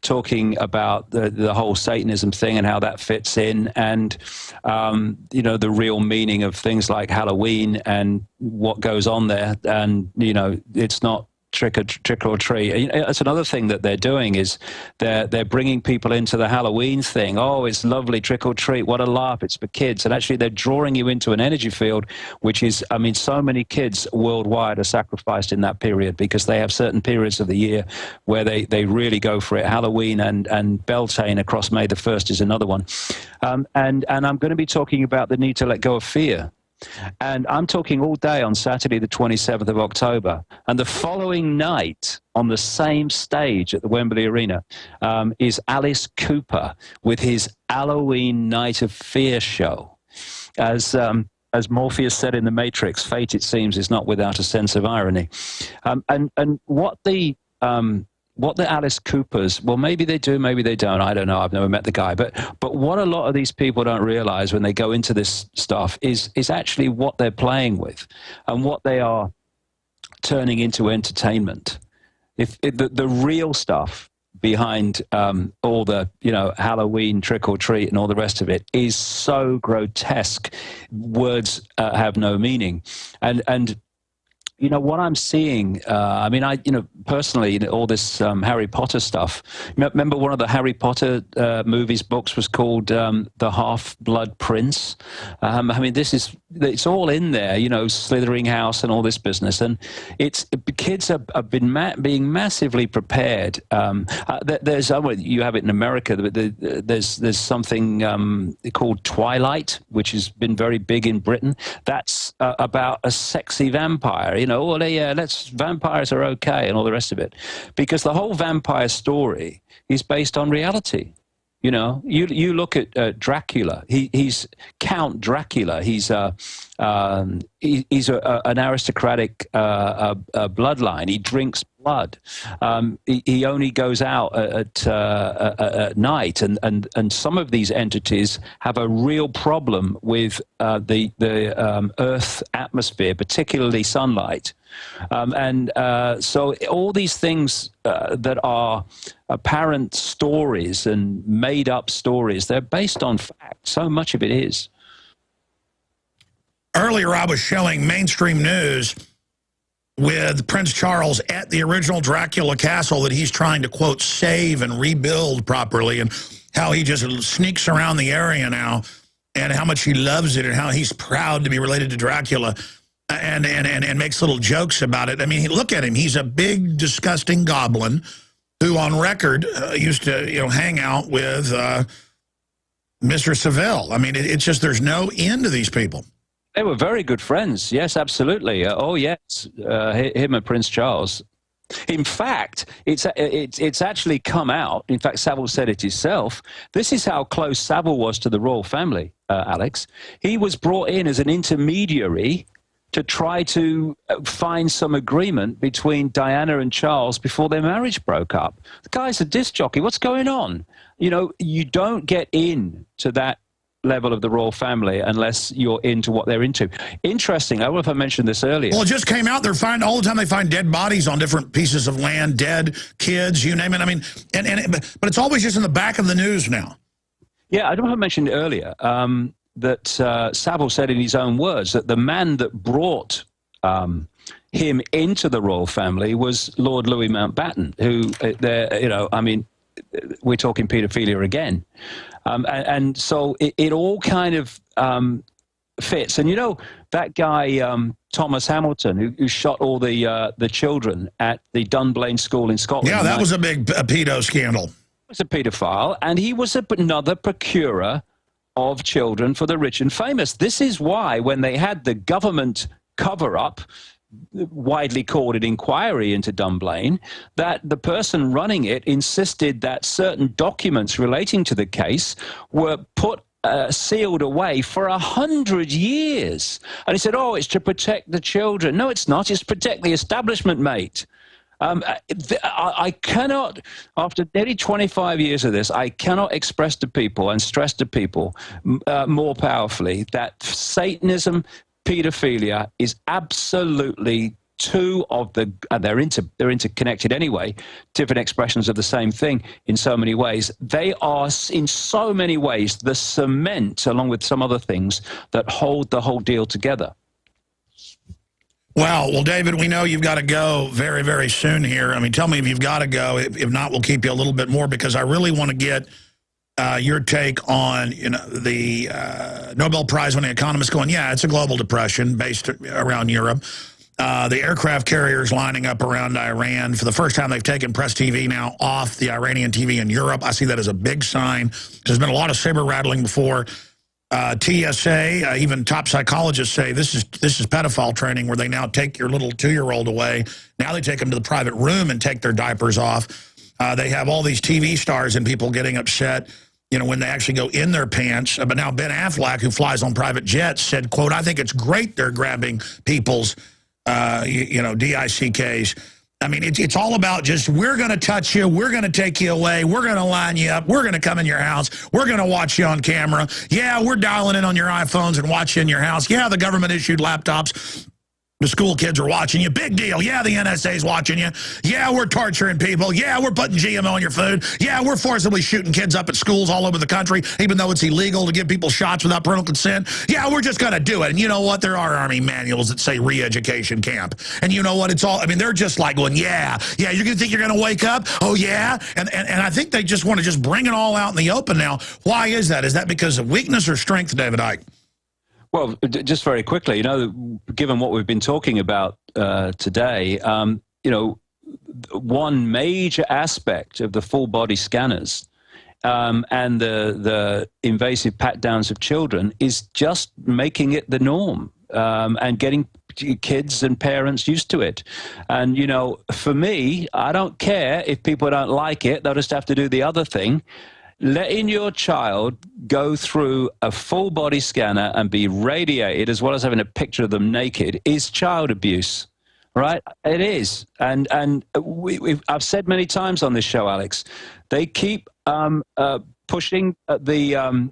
talking about the whole Satanism thing and how that fits in, and the real meaning of things like Halloween and what goes on there. And it's not trick or treat. That's another thing that they're doing is they're bringing people into the Halloween thing. Oh, it's lovely, trick or treat, what a laugh, it's for kids. And actually they're drawing you into an energy field, which is, so many kids worldwide are sacrificed in that period because they have certain periods of the year where they really go for it. Halloween and Beltane across May the 1st is another one. And I'm going to be talking about the need to let go of fear. And I'm talking all day on Saturday, the 27th of October. And the following night, on the same stage at the Wembley Arena, is Alice Cooper with his Halloween Night of Fear show. As Morpheus said in The Matrix, fate, it seems, is not without a sense of irony. And what the Alice Coopers, well, maybe they do, maybe they don't. I don't know. I've never met the guy. But what a lot of these people don't realize when they go into this stuff is actually what they're playing with and what they are turning into entertainment. If the real stuff behind all the Halloween trick or treat and all the rest of it is so grotesque, words have no meaning. And what I'm seeing, personally, all this Harry Potter stuff. Remember one of the Harry Potter movies, books was called The Half-Blood Prince? It's all in there, slithering house and all this business. And kids have been being massively prepared. There's, you have it in America, there's something called Twilight, which has been very big in Britain. That's about a sexy vampire, vampires are okay and all the rest of it. Because the whole vampire story is based on reality. You look at Dracula. He's Count Dracula. He's an aristocratic bloodline. He drinks blood. He only goes out at night, and some of these entities have a real problem with the Earth atmosphere, particularly sunlight. So all these things that are apparent stories and made-up stories, they're based on fact. So much of it is. Earlier, I was showing mainstream news with Prince Charles at the original Dracula castle that he's trying to, quote, save and rebuild properly, and how he just sneaks around the area now, and how much he loves it, and how he's proud to be related to Dracula. and makes little jokes about it. I mean, look at him. He's a big, disgusting goblin who, on record, used to hang out with Mr. Seville. I mean, it's just there's no end to these people. They were very good friends. Yes, absolutely. Oh, yes, him and Prince Charles. In fact, it's actually come out. In fact, Savile said it himself. This is how close Savile was to the royal family, Alex. He was brought in as an intermediary to try to find some agreement between Diana and Charles before their marriage broke up. The guy's a disc jockey. What's going on? You don't get in to that level of the royal family unless you're into what they're into. Interesting. I don't know if I mentioned this earlier. Well, it just came out. They're finding all the time. They find dead bodies on different pieces of land, dead kids, you name it. I mean, but it's always just in the back of the news now. Yeah, I don't know if I mentioned earlier that Savile said in his own words that the man that brought him into the royal family was Lord Louis Mountbatten, who, I mean, we're talking paedophilia again. And so it all kind of fits. And that guy, Thomas Hamilton, who shot all the children at the Dunblane School in Scotland. Yeah, that was a big pedo scandal. He was a pedophile, and he was another procurer of children for the rich and famous. This is why when they had the government cover-up, widely called an inquiry into Dunblane, that the person running it insisted that certain documents relating to the case were put sealed away for 100 years. And he said, oh, it's to protect the children. No, it's not. It's to protect the establishment, mate. I cannot, after nearly 25 years of this, I cannot express to people and stress to people more powerfully that Satanism, pedophilia is absolutely two of the, and they're interconnected anyway, different expressions of the same thing in so many ways. They are in so many ways the cement, along with some other things, that hold the whole deal together. Wow. Well, David, we know you've got to go very, very soon here. I mean, tell me if you've got to go. If not, we'll keep you a little bit more because I really want to get your take on the Nobel Prize winning economists going, yeah, it's a global depression based around Europe. The aircraft carriers lining up around Iran. For the first time, they've taken press TV now off the Iranian TV in Europe. I see that as a big sign. There's been a lot of saber rattling before. TSA, even top psychologists say this is pedophile training where they now take your little 2-year-old away. Now they take them to the private room and take their diapers off. They have all these TV stars and people getting upset, when they actually go in their pants. But now Ben Affleck, who flies on private jets, said, quote, I think it's great they're grabbing people's, DICKs. I mean, it's all about just, we're going to touch you, we're going to take you away, we're going to line you up, we're going to come in your house, we're going to watch you on camera. Yeah, we're dialing in on your iPhones and watch you in your house. Yeah, the government issued laptops. The school kids are watching you. Big deal. Yeah, the NSA's watching you. Yeah, we're torturing people. Yeah, we're putting GMO in your food. Yeah, we're forcibly shooting kids up at schools all over the country, even though it's illegal to give people shots without parental consent. Yeah, we're just going to do it. And you know what? There are Army manuals that say re-education camp. And you know what? It's all, I mean, they're just like going, yeah, you're going to think you're going to wake up? Oh, yeah? And I think they just want to just bring it all out in the open now. Why is that? Is that because of weakness or strength, David Icke? Well, just very quickly, given what we've been talking about today, one major aspect of the full body scanners and the invasive pat downs of children is just making it the norm and getting kids and parents used to it. And, for me, I don't care if people don't like it. They'll just have to do the other thing. Letting your child go through a full body scanner and be radiated as well as having a picture of them naked is child abuse, right? It is. And I've said many times on this show, Alex, they keep pushing the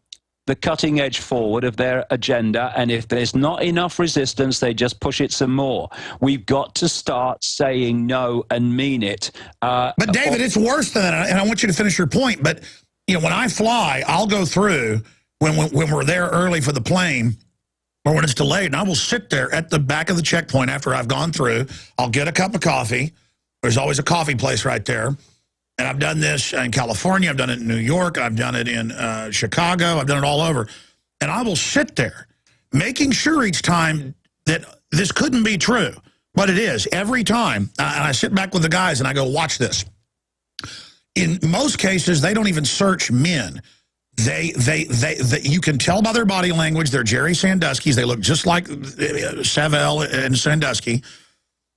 cutting edge forward of their agenda, and if there's not enough resistance, they just push it some more. We've got to start saying no and mean it. But David, it's worse than that, and I want you to finish your point, but when I fly, I'll go through, when we're there early for the plane, or when it's delayed, and I will sit there at the back of the checkpoint after I've gone through. I'll get a cup of coffee. There's always a coffee place right there. And I've done this in California. I've done it in New York. I've done it in Chicago. I've done it all over. And I will sit there, making sure each time that this couldn't be true, but it is. Every time, and I sit back with the guys and I go, watch this. In most cases, they don't even search men. They you can tell by their body language, they're Jerry Sandusky's. They look just like Savelle and Sandusky.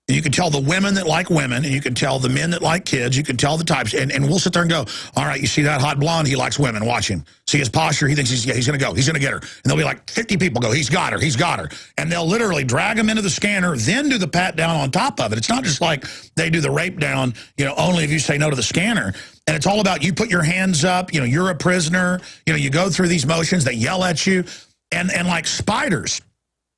You can tell the women that like women, and you can tell the men that like kids. You can tell the types, and we'll sit there and go, all right, you see that hot blonde? He likes women. Watch him. See his posture? He thinks he's going to go. He's going to get her. And there'll be like 50 people go, he's got her. He's got her. And they'll literally drag him into the scanner, then do the pat down on top of it. It's not just like they do the rape down, only if you say no to the scanner. And it's all about you put your hands up, you're a prisoner. You go through these motions. They yell at you. And like spiders,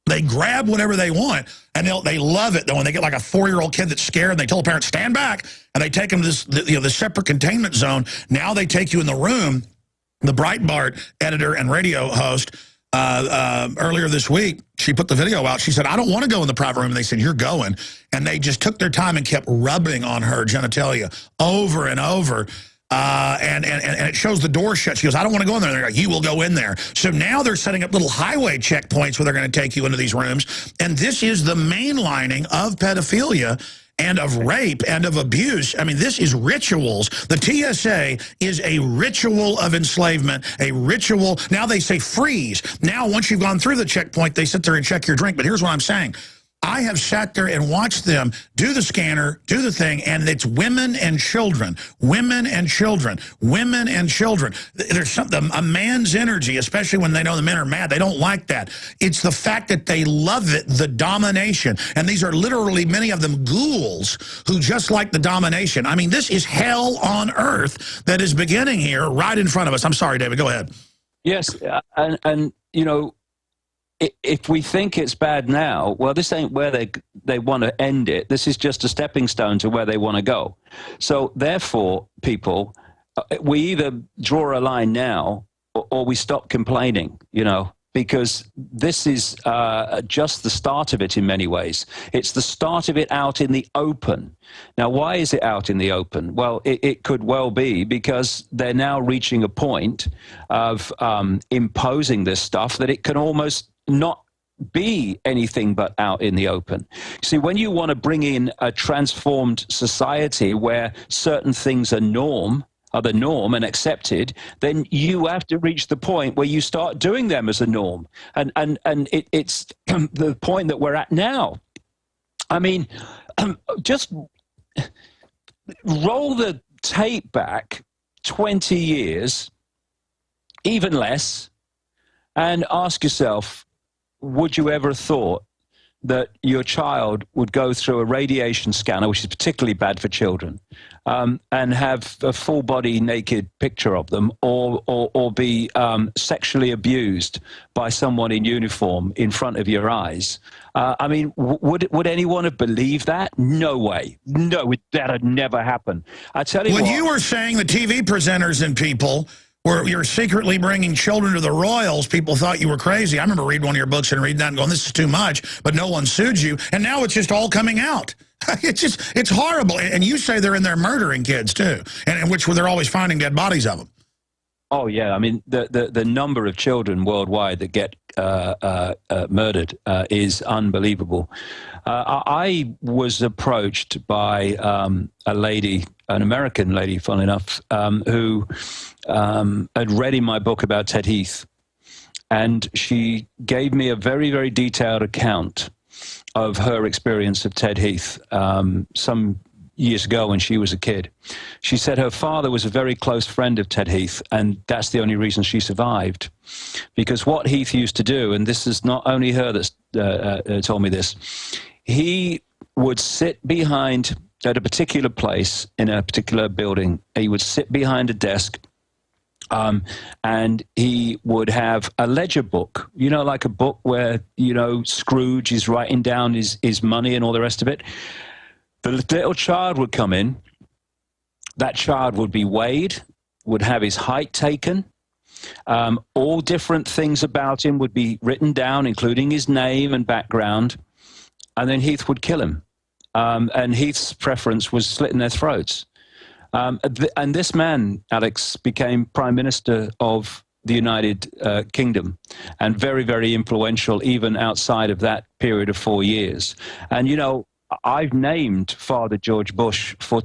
they grab whatever they want, and they love it, though, when they get like a 4-year-old kid that's scared, and they tell the parents, stand back, and they take them to this separate containment zone. Now they take you in the room. The Breitbart editor and radio host, earlier this week, she put the video out. She said, I don't want to go in the private room. And they said, you're going. And they just took their time and kept rubbing on her genitalia over and over. And it shows the door shut. She goes, I don't want to go in there. They're like, you will go in there. So now they're setting up little highway checkpoints where they're going to take you into these rooms. And this is the mainlining of pedophilia and of rape and of abuse. I mean, this is rituals. The TSA is a ritual of enslavement, a ritual. Now they say freeze. Now, once you've gone through the checkpoint, they sit there and check your drink. But here's what I'm saying. I have sat there and watched them do the scanner, do the thing, and it's women and children, women and children, women and children. There's something, a man's energy, especially when they know the men are mad. They don't like that. It's the fact that they love it, the domination. And these are literally, many of them, ghouls who just like the domination. I mean, this is hell on earth that is beginning here right in front of us. I'm sorry, David, go ahead. Yes, and if we think it's bad now, well, this ain't where they want to end it. This is just a stepping stone to where they want to go. So therefore, people, we either draw a line now or we stop complaining, because this is just the start of it in many ways. It's the start of it out in the open. Now, why is it out in the open? Well, it could well be because they're now reaching a point of imposing this stuff that it can almost not be anything but out in the open. See, when you want to bring in a transformed society where certain things are the norm and accepted, then you have to reach the point where you start doing them as a norm. And it's the point that we're at now. I mean, just roll the tape back 20 years, even less, and ask yourself, would you ever have thought that your child would go through a radiation scanner, which is particularly bad for children, and have a full body naked picture of them, or be sexually abused by someone in uniform in front of your eyes? I mean, would anyone have believed that? No way. No, that had never happened. I tell you what. When you were saying the TV presenters and people where you're secretly bringing children to the Royals, people thought you were crazy. I remember reading one of your books and reading that and going, this is too much, but no one sued you. And now it's just all coming out. It's horrible. And you say they're in there murdering kids too, and which they're always finding dead bodies of them. Oh, yeah. I mean, the number of children worldwide that get murdered is unbelievable. I was approached by a lady, an American lady, funnily enough, who had read in my book about Ted Heath. And she gave me a very, very detailed account of her experience of Ted Heath some years ago when she was a kid. She said her father was a very close friend of Ted Heath, and that's the only reason she survived. Because what Heath used to do, and this is not only her that's told me this, he would sit behind, at a particular place in a particular building, he would sit behind a desk, and he would have a ledger book, like a book where, Scrooge is writing down his money and all the rest of it. The little child would come in, that child would be weighed, would have his height taken, all different things about him would be written down, including his name and background, and then Heath would kill him. And Heath's preference was slitting their throats. And this man, Alex, became Prime Minister of the United Kingdom, and very, very influential even outside of that period of 4 years. And, you know, I've named Father George Bush for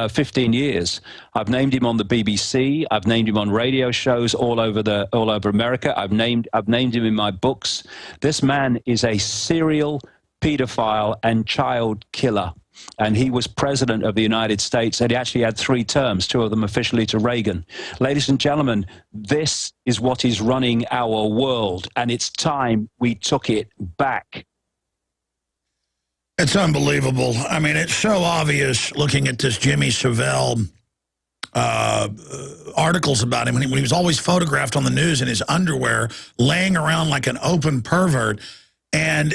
15 years. I've named him on the BBC. I've named him on radio shows all over America. I've named him in my books. This man is a serial pedophile and child killer. And he was president of the United States, and he actually had 3 terms, 2 of them officially to Reagan. Ladies and gentlemen, this is what is running our world, and it's time we took it back. It's unbelievable. I mean, it's so obvious looking at this Jimmy Savile articles about him when he was always photographed on the news in his underwear, laying around like an open pervert. And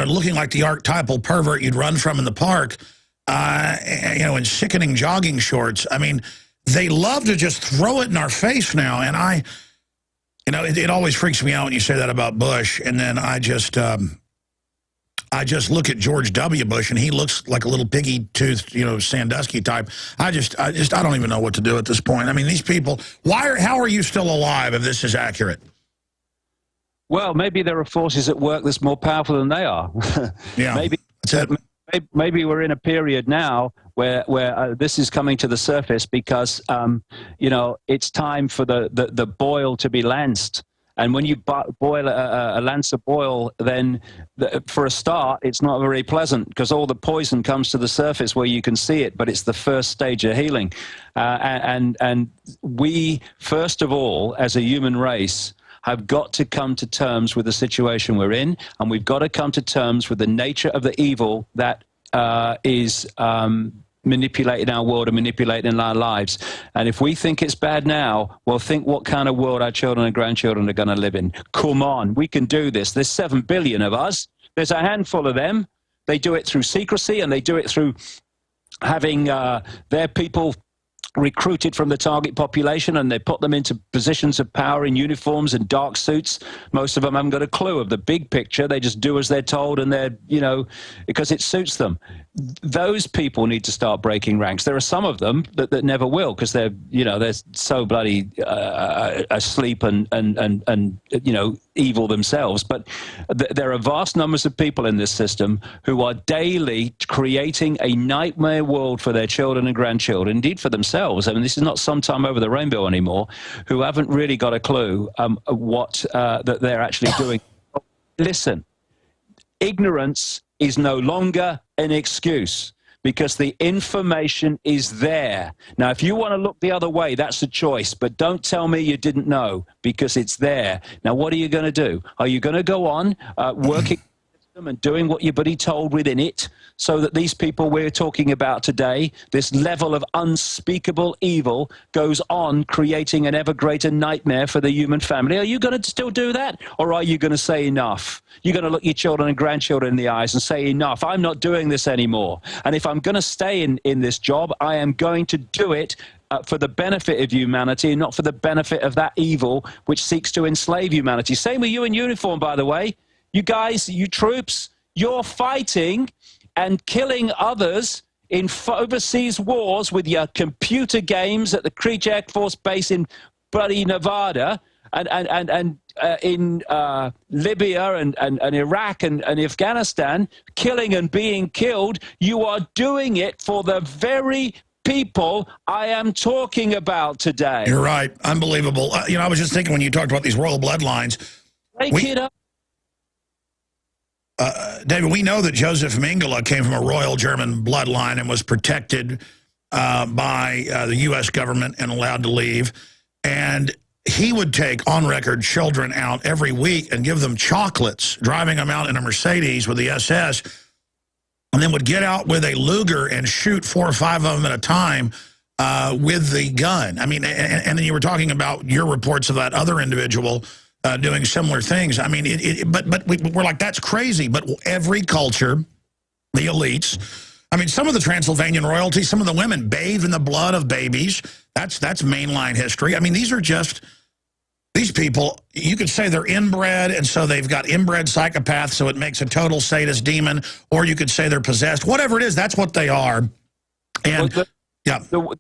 looking like the archetypal pervert you'd run from in the park, you know, in sickening jogging shorts. I mean, they love to just throw it in our face now. And you know, it always freaks me out when you say that about Bush. And then I just look at George W. Bush, and he looks like a little piggy-toothed, you know, Sandusky type. I don't even know what to do at this point. I mean, these people, how are you still alive if this is accurate? Well, maybe there are forces at work that's more powerful than they are. Yeah, maybe we're in a period now where this is coming to the surface because, you know, it's time for the boil to be lanced. And when you boil a lance of oil, then for a start, it's not very pleasant because all the poison comes to the surface where you can see it, but it's the first stage of healing. And we, first of all, as a human race, have got to come to terms with the situation we're in, and we've got to come to terms with the nature of the evil that is manipulating our world and manipulating our lives. And if we think it's bad now, well, think what kind of world our children and grandchildren are going to live in. Come on, we can do this. There's 7 billion of us. There's a handful of them. They do it through secrecy, and they do it through having their people recruited from the target population, and they put them into positions of power in uniforms and dark suits. Most of them haven't got a clue of the big picture. They just do as they're told, and they're, you know, because it suits them. Those people need to start breaking ranks. There are some of them that never will, because they're, you know, they're so bloody asleep and you know, evil themselves. But there are vast numbers of people in this system who are daily creating a nightmare world for their children and grandchildren, indeed for themselves. I mean, this is not sometime over the rainbow anymore, who haven't really got a clue what that they're actually doing. Listen, ignorance is no longer an excuse, because the information is there. Now, if you want to look the other way, that's a choice, but don't tell me you didn't know, because it's there. Now, what are you going to do? Are you going to go on working and doing what your buddy told within it, so that these people we're talking about today, this level of unspeakable evil, goes on creating an ever greater nightmare for the human family? Are you going to still do that? Or are you going to say enough? You're going to look your children and grandchildren in the eyes and say enough. I'm not doing this anymore. And if I'm going to stay in this job, I am going to do it for the benefit of humanity, not for the benefit of that evil which seeks to enslave humanity. Same with you in uniform, by the way. You guys, you troops, you're fighting and killing others in overseas wars with your computer games at the Creech Air Force Base in bloody Nevada, and in Libya and Iraq and Afghanistan, killing and being killed. You are doing it for the very people I am talking about today. You're right. Unbelievable. You know, I was just thinking when you talked about these royal bloodlines. Break it up. David, we know that Joseph Mengele came from a royal German bloodline and was protected by the U.S. government and allowed to leave. And he would take on-record children out every week and give them chocolates, driving them out in a Mercedes with the SS, and then would get out with a Luger and shoot 4 or 5 of them at a time with the gun. I mean, and then you were talking about your reports of that other individual doing similar things. I mean, but we're like, that's crazy. But every culture, the elites, I mean, some of the Transylvanian royalty, some of the women bathe in the blood of babies. That's mainline history. I mean, these are just, these people, you could say they're inbred, and so they've got inbred psychopaths, so it makes a total sadist demon, or you could say they're possessed. Whatever it is, that's what they are. And, well, yeah. The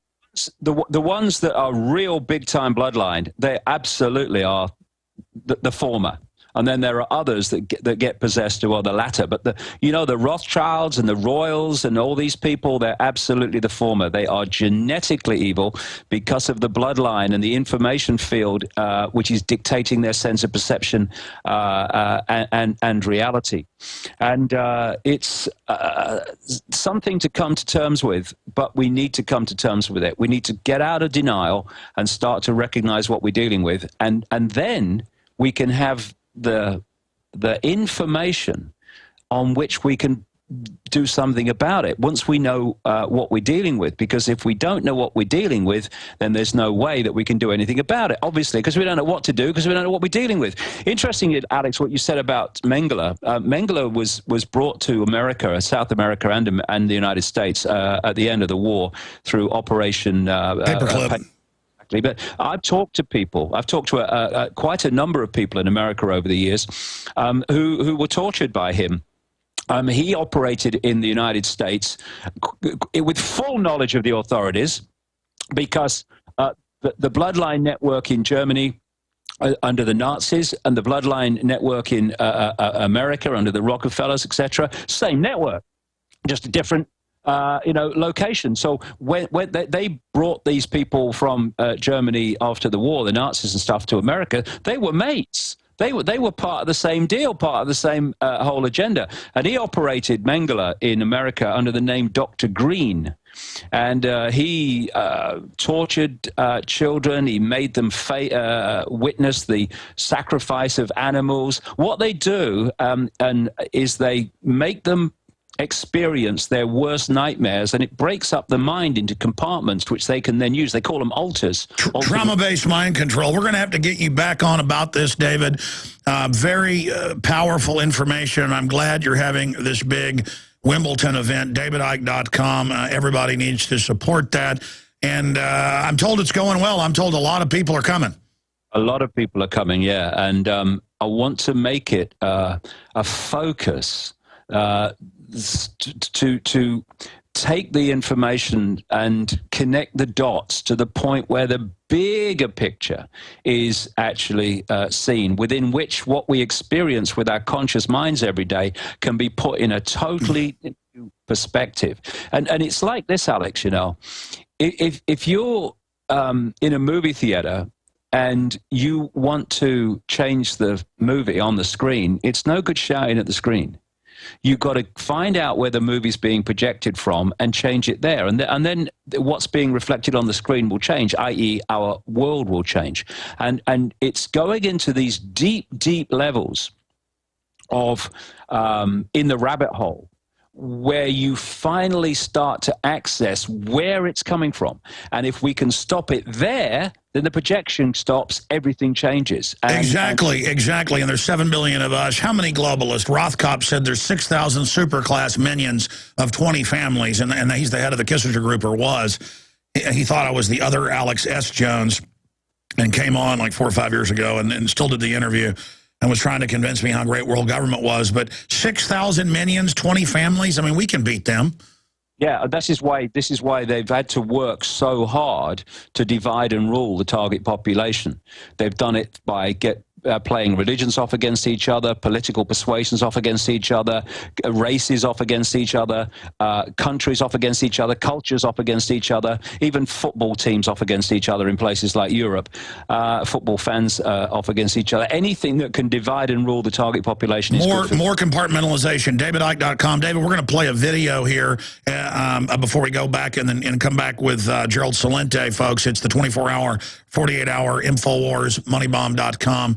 the ones that are real big time bloodline, they absolutely are the former. And then there are others that get possessed who are the latter. But the Rothschilds and the Royals and all these people, they're absolutely the former. They are genetically evil because of the bloodline and the information field, which is dictating their sense of perception and reality. And it's something to come to terms with, but we need to come to terms with it. We need to get out of denial and start to recognize what we're dealing with. And then we can have the information on which we can do something about it once we know what we're dealing with. Because if we don't know what we're dealing with, then there's no way that we can do anything about it, obviously, because we don't know what to do, because we don't know what we're dealing with. Interesting, Alex, what you said about Mengele. Mengele was brought to America, South America and the United States at the end of the war through Operation Paperclip. But I've talked to people. I've talked to quite a number of people in America over the years who were tortured by him. He operated in the United States with full knowledge of the authorities, because the bloodline network in Germany under the Nazis and the bloodline network in America under the Rockefellers, etc., same network, just a different location. So when they brought these people from Germany after the war, the Nazis and stuff, to America, they were mates. They were part of the same deal, part of the same whole agenda. And he operated, Mengele, in America under the name Dr. Green. And he tortured children. He made them witness the sacrifice of animals. What they do is they make them experience their worst nightmares, and it breaks up the mind into compartments which they can then use. They call them alters. Trauma-based mind control. We're going to have to get you back on about this, David. Very powerful information. I'm glad you're having this big Wimbledon event, davidicke.com. Everybody needs to support that. And I'm told it's going well. I'm told a lot of people are coming. A lot of people are coming, yeah. And I want to make it a focus to take the information and connect the dots to the point where the bigger picture is actually seen, within which what we experience with our conscious minds every day can be put in a totally new perspective. And it's like this, Alex, if you're in a movie theater and you want to change the movie on the screen, it's no good shouting at the screen. You've got to find out where the movie's being projected from and change it there. And then what's being reflected on the screen will change, i.e. our world will change. And it's going into these deep, deep levels of in the rabbit hole, where you finally start to access where it's coming from. And if we can stop it there, then the projection stops, everything changes. Exactly. And there's 7 billion of us. How many globalists? Rothkopf said there's 6,000 superclass minions of 20 families, and he's the head of the Kissinger Group, or was. He thought I was the other Alex S. Jones, and came on like 4 or 5 years ago and still did the interview and was trying to convince me how great world government was. But 6,000 minions, 20 families, I mean, we can beat them. Yeah, this is why they've had to work so hard to divide and rule the target population. They've done it by playing religions off against each other, political persuasions off against each other, races off against each other, countries off against each other, cultures off against each other, even football teams off against each other in places like Europe, football fans off against each other. Anything that can divide and rule the target population is good for more compartmentalization. davidicke.com. David, we're going to play a video here before we go back and come back with Gerald Celente, folks. It's the 24-hour, 48-hour InfoWars, MoneyBomb.com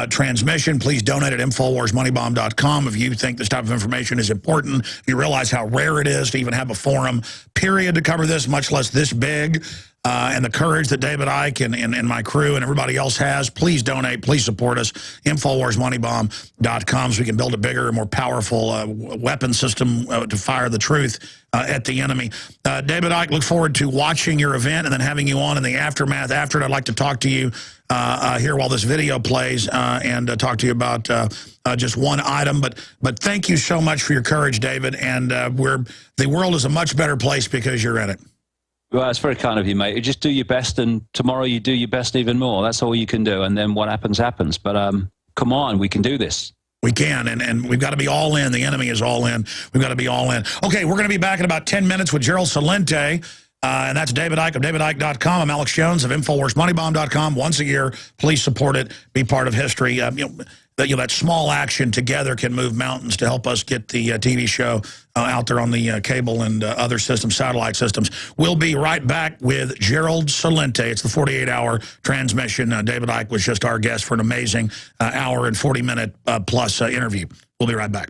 transmission. Please donate at InfoWarsMoneyBomb.com if you think this type of information is important. You realize how rare it is to even have a forum, period, to cover this, much less this big. And the courage that David Icke and my crew and everybody else has. Please donate. Please support us. InfoWarsMoneyBomb.com so we can build a bigger and more powerful weapon system to fire the truth at the enemy. David Icke, look forward to watching your event and then having you on in the aftermath. After it, I'd like to talk to you here while this video plays and talk to you about just one item. But thank you so much for your courage, David. And the world is a much better place because you're in it. Well, it's very kind of you, mate. You just do your best, and tomorrow you do your best even more. That's all you can do, and then what happens, happens. But come on, we can do this. We can, and we've got to be all in. The enemy is all in. We've got to be all in. Okay, we're going to be back in about 10 minutes with Gerald Celente, and that's David Icke of DavidIcke.com. I'm Alex Jones of InfoWarsMoneyBomb.com. Once a year, please support it. Be part of history. That small action together can move mountains to help us get the TV show out there on the cable and other systems, satellite systems. We'll be right back with Gerald Celente. It's the 48-hour transmission. David Icke was just our guest for an amazing hour and 40-minute plus interview. We'll be right back.